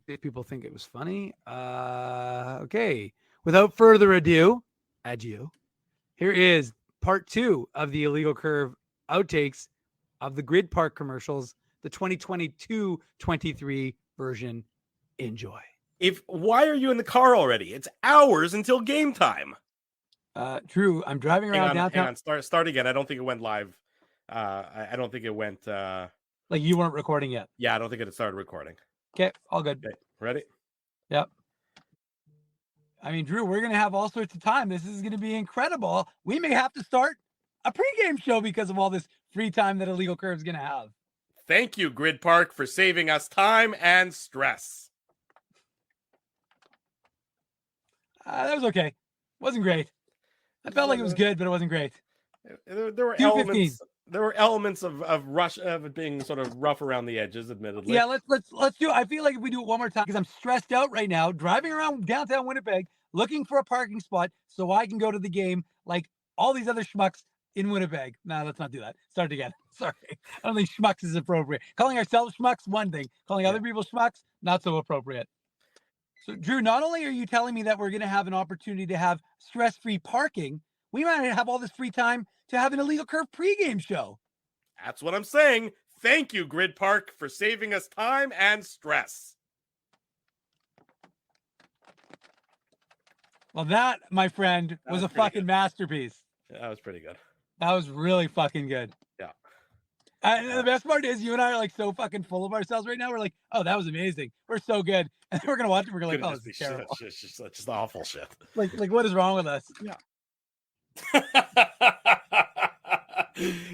If people think it was funny. Okay. Without further ado, adieu. Here is part 2 of the Illegal Curve outtakes of the Grid Park commercials, the 2022-23 version. Enjoy. Why are you in the car already? It's hours until game time. Drew, I'm driving around downtown. Hang on, start again. I don't think it went live. I don't think it went. Like you weren't recording yet. Yeah, I don't think it started recording. Okay, all good. Okay, ready? Yep. I mean, Drew, we're going to have all sorts of time. This is going to be incredible. We may have to start a pregame show because of all this free time that Illegal Curve is going to have. Thank you, Grid Park, for saving us time and stress. That was okay. Wasn't great. I felt like it was good, but it wasn't great. There were elements. There were elements of it being sort of rough around the edges, admittedly. Yeah, let's do it. I feel like if we do it one more time, because I'm stressed out right now, driving around downtown Winnipeg, looking for a parking spot so I can go to the game like all these other schmucks in Winnipeg. No, let's not do that. Start again. Sorry. I don't think schmucks is appropriate. Calling ourselves schmucks, one thing. Calling other people schmucks, not so appropriate. So, Drew, not only are you telling me that we're going to have an opportunity to have stress-free parking, we might have all this free time to have an Illegal Curve pregame show. That's what I'm saying. Thank you, Grid Park, for saving us time and stress. Well, that, my friend, was a fucking masterpiece. Yeah, that was pretty good. That was really fucking good. Yeah. And the best part is you and I are like so fucking full of ourselves right now. We're like, oh, that was amazing. We're so good. And then we're going to watch it. We're like, oh, this is terrible. Just awful shit. Like what is wrong with us? Yeah.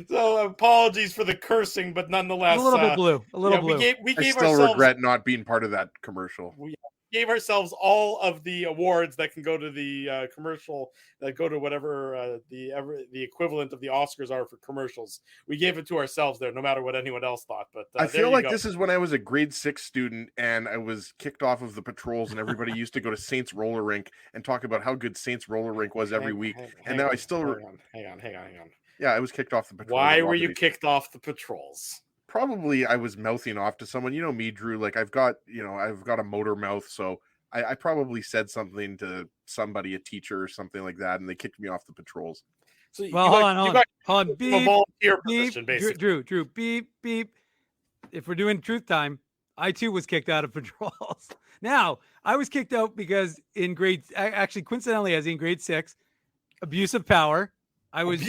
So apologies for the cursing, but nonetheless, a little bit blue. A little blue. We I gave still ourselves, regret not being part of that commercial. We gave ourselves all of the awards that can go to the commercial, that go to whatever the equivalent of the Oscars are for commercials. We gave it to ourselves there, no matter what anyone else thought. But I feel like this is when I was a grade 6 student and I was kicked off of the patrols, and everybody used to go to Saints Roller Rink and talk about how good Saints Roller Rink was every week. And now I still hang on. Yeah, I was kicked off the patrols. Why were you kicked off the patrols? Probably I was mouthing off to someone. You know me, Drew. Like I've got a motor mouth, so I probably said something to somebody, a teacher or something like that, and they kicked me off the patrols. So hold on. Beep, a volunteer beep, position, basically. Drew, beep, beep. If we're doing truth time, I too was kicked out of patrols. Now, I was kicked out because actually coincidentally, as in grade 6, abuse of power. I was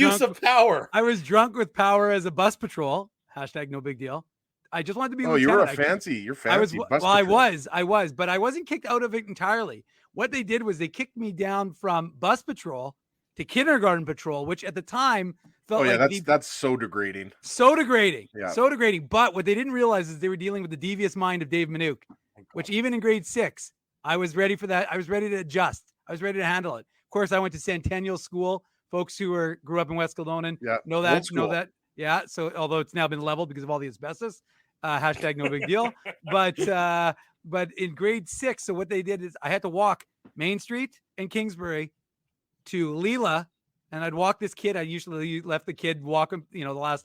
drunk with power as a bus patrol. # no big deal. I just wanted to be. Oh, you were you're fancy. I was, but I wasn't kicked out of it entirely. What they did was they kicked me down from bus patrol to kindergarten patrol, which at the time felt that's so degrading. So degrading. Yeah. So degrading. But what they didn't realize is they were dealing with the devious mind of Dave Minuk, which even in grade 6, I was ready for that. I was ready to adjust. I was ready to handle it. Of course, I went to Centennial School. Folks who grew up in West Kildonan know that. Yeah. So although it's now been leveled because of all the asbestos, # no big deal. But in grade 6, so what they did is I had to walk Main Street and Kingsbury to Leela, and I'd walk this kid. I usually left the kid walk him, the last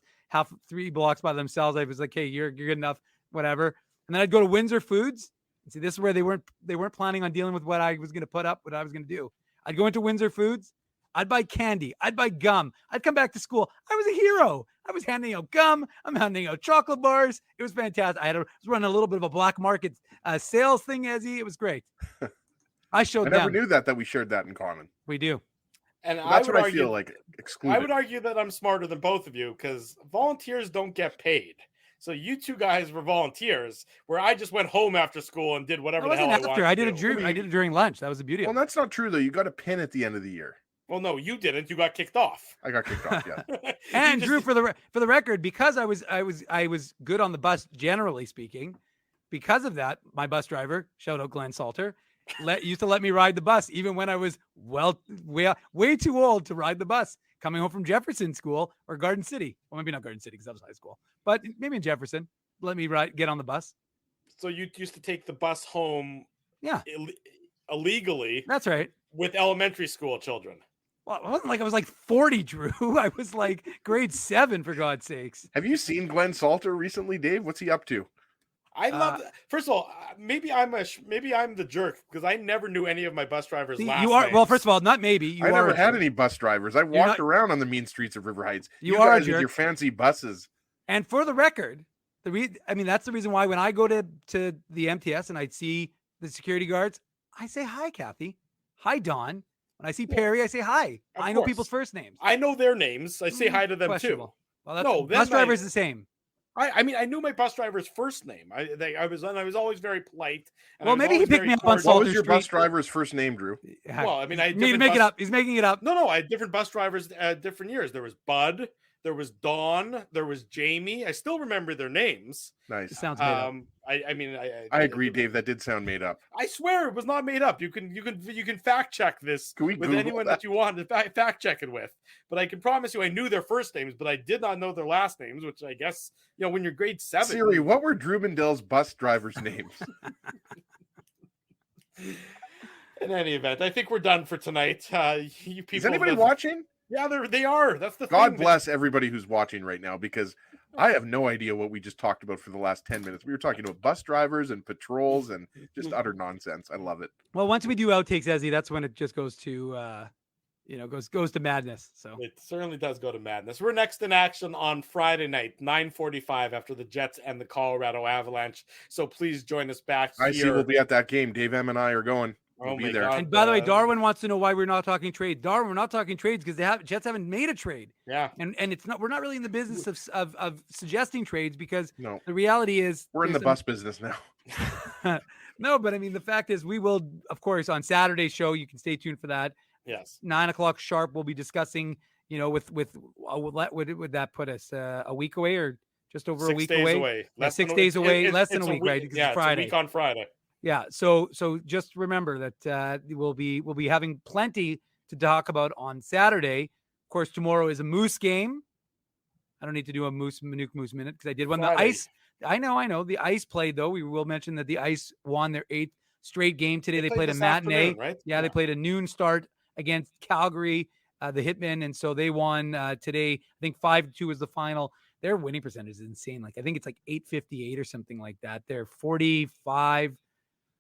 3 blocks by themselves. I was like, hey, you're good enough, whatever. And then I'd go to Windsor Foods. And see, this is where they weren't planning on dealing with what I was going to put up, what I was going to do. I'd go into Windsor Foods. I'd buy candy. I'd buy gum. I'd come back to school. I was a hero. I was handing out gum. I'm handing out chocolate bars. It was fantastic. I was running a little bit of a black market sales thing, Ezzy. It was great. I never knew that we shared that in common. We do. And that's what I feel like excluded. I would argue that I'm smarter than both of you because volunteers don't get paid. So you two guys were volunteers, where I just went home after school and did whatever the hell I wanted. I did it during lunch. That was the beauty of it. Well, that's not true though. You got a pin at the end of the year. Well, no, you didn't. You got kicked off. I got kicked off. Yeah. And Drew, for the record, because I was good on the bus, generally speaking, because of that, my bus driver, shout out Glenn Salter, used to let me ride the bus, even when I was way too old to ride the bus, coming home from Jefferson School or Garden City. Well, maybe not Garden City because that was high school, but maybe in Jefferson. Let me get on the bus. So you used to take the bus home, yeah, illegally. That's right. With elementary school children. Well, it wasn't like I was like 40, Drew. I was like grade 7, for God's sakes. Have you seen Glenn Salter recently, Dave? What's he up to? I love. First of all, maybe I'm the jerk because I never knew any of my bus drivers' See, last you are names. well. First of all, not maybe. You I are never a had jerk. any bus drivers. I walked not- around on the mean streets of River Heights. You are a guys with your jerk. fancy buses. And for the record, that's the reason why when I go to the MTS and I see the security guards, I say hi, Kathy. Hi, Don. When I see Perry, I say hi. Of I know course. people's first names. I know their names. I say hi to them too. Questionable. Well, that's, No, bus then driver I- is the same. I mean, I knew my bus driver's first name. I was always very polite. And Well, I was maybe he always picked very me up on cordial. What Salter was your bus Street. driver's first name, Drew? Well, I mean, I had He's different making it bus- up. He's making it up. No, I had different bus drivers at different years. There was Bud, there was Dawn, there was Jamie. I still remember their names. Nice. It sounds made up. I agree, Dave. That did sound made up. I swear it was not made up. You can fact check this Can we with Google anyone that? that you want to fact check it with. But I can promise you, I knew their first names, but I did not know their last names. Which I guess when you're grade 7. Siri, what were Drew Mandell's bus drivers' names? In any event, I think we're done for tonight. You people, Is anybody watching? Yeah, they are. That's the God thing. bless everybody who's watching right now, because I have no idea what we just talked about for the last 10 minutes. We were talking about bus drivers and patrols and just utter nonsense. I love it. Well, once we do outtakes, Ezzy, that's when it just goes to goes to madness. So It certainly does go to madness. We're next in action on Friday night, 9:45, after the Jets and the Colorado Avalanche. So please join us back I here. see we'll be at that game. Dave M and I are going. We'll Oh be my there. God. and by the way, Darwin wants to know why we're not talking trades. Darwin, we're not talking trades because Jets haven't made a trade. Yeah. And it's not, we're not really in the business of suggesting trades because No, the reality is we're in the there's bus business now. no, but I mean, the fact is we will, of course, on Saturday's show, you can stay tuned for that. Yes. 9:00 sharp. We'll be discussing, what would that put us a week away or just over a 6 week days away? away. Yeah, Less 6 than days away, less than it's a week, right? Because Yeah, it's Friday. a week on Friday. Yeah. So just remember that we'll be having plenty to talk about on Saturday. Of course, tomorrow is a Moose game. I don't need to do a Moose minute because I did one. Friday. The Ice. I know. The Ice played though. We will mention that the Ice won their 8th straight game today. They played a this matinee. afternoon, right? Yeah, they played a noon start against Calgary, the Hitmen, and so they won today. I think 5-2 was the final. Their winning percentage is insane. Like I think it's like 858 or something like that. They're 45.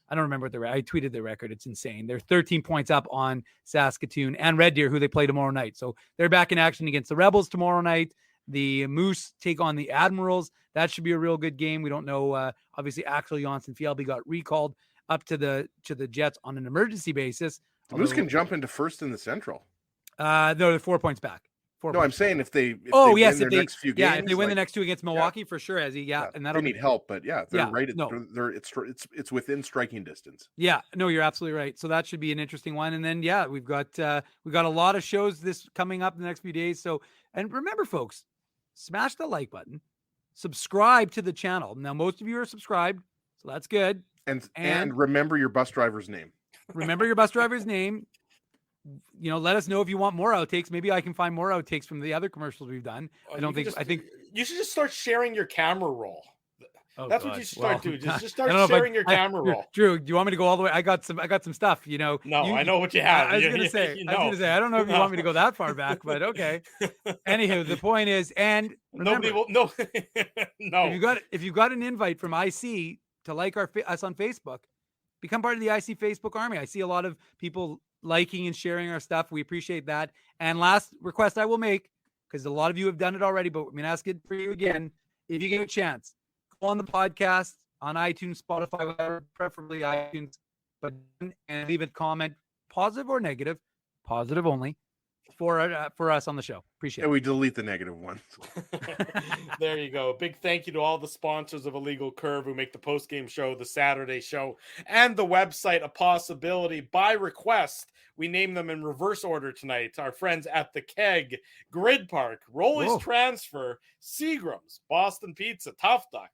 I don't remember I tweeted the record. It's insane. They're 13 points up on Saskatoon and Red Deer, who they play tomorrow night. So they're back in action against the Rebels tomorrow night. The Moose take on the Admirals. That should be a real good game. We don't know. Obviously, Axel Jonsson-Fjällby got recalled up to the Jets on an emergency basis. The Moose can jump into first in the Central. No, they're 4 points back. No, I'm saying if they yes, win their next few games, if they win the next 2 against Milwaukee for sure, Ezzy. Yeah, and they that'll need help, but they're right. It's within striking distance. Yeah, no, you're absolutely right. So that should be an interesting one. And then we've got a lot of shows this coming up in the next few days. So, and remember, folks, smash the like button, subscribe to the channel. Now, most of you are subscribed, so that's good. And remember your bus driver's name. Remember your bus driver's name. Let us know if you want more outtakes. Maybe I can find more outtakes from the other commercials we've done. I think you should just start sharing your camera roll. That's what you should start doing. Just start I don't know sharing your camera roll. Drew, do you want me to go all the way? I got some stuff. No, I know what you have. I was gonna say. I don't know if you want me to go that far back, but okay. Anywho, the point is, and remember, nobody will. No, no. If you got an invite from IC to like us on Facebook, become part of the IC Facebook army. I see a lot of people liking and sharing our stuff. We appreciate that. And last request I will make, because a lot of you have done it already, but I'm going to ask it for you again. If you get a chance, go on the podcast on iTunes, Spotify, whatever, preferably iTunes, and leave a comment, positive or negative, positive only, for us on the show. Appreciate it. We delete the negative ones. There you go. Big thank you to all the sponsors of Illegal Curve who make the post-game show, the Saturday show, and the website a possibility. By request, we name them in reverse order tonight. Our friends at the Keg, Grid Park, Rolly's Transfer, Seagram's, Boston Pizza, Tough Duck,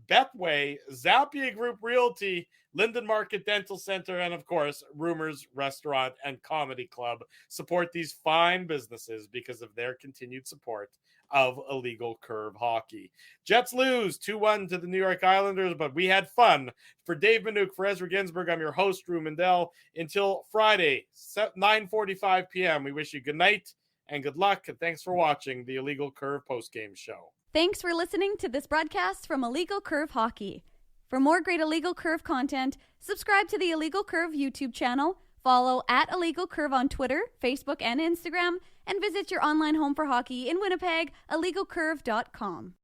Betway, Zappia Group Realty, Linden Market Dental Center, and of course, Rumors Restaurant and Comedy Club support these fine businesses because of their continued support of Illegal Curve Hockey. Jets lose 2-1 to the New York Islanders, but we had fun. For Dave Manouk, for Ezra Ginsburg, I'm your host, Drew Mandel. Until Friday, 9:45 p.m., we wish you good night and good luck, and thanks for watching the Illegal Curve postgame show. Thanks for listening to this broadcast from Illegal Curve Hockey. For more great Illegal Curve content, subscribe to the Illegal Curve YouTube channel, follow at Illegal Curve on Twitter, Facebook, and Instagram, and visit your online home for hockey in Winnipeg, illegalcurve.com.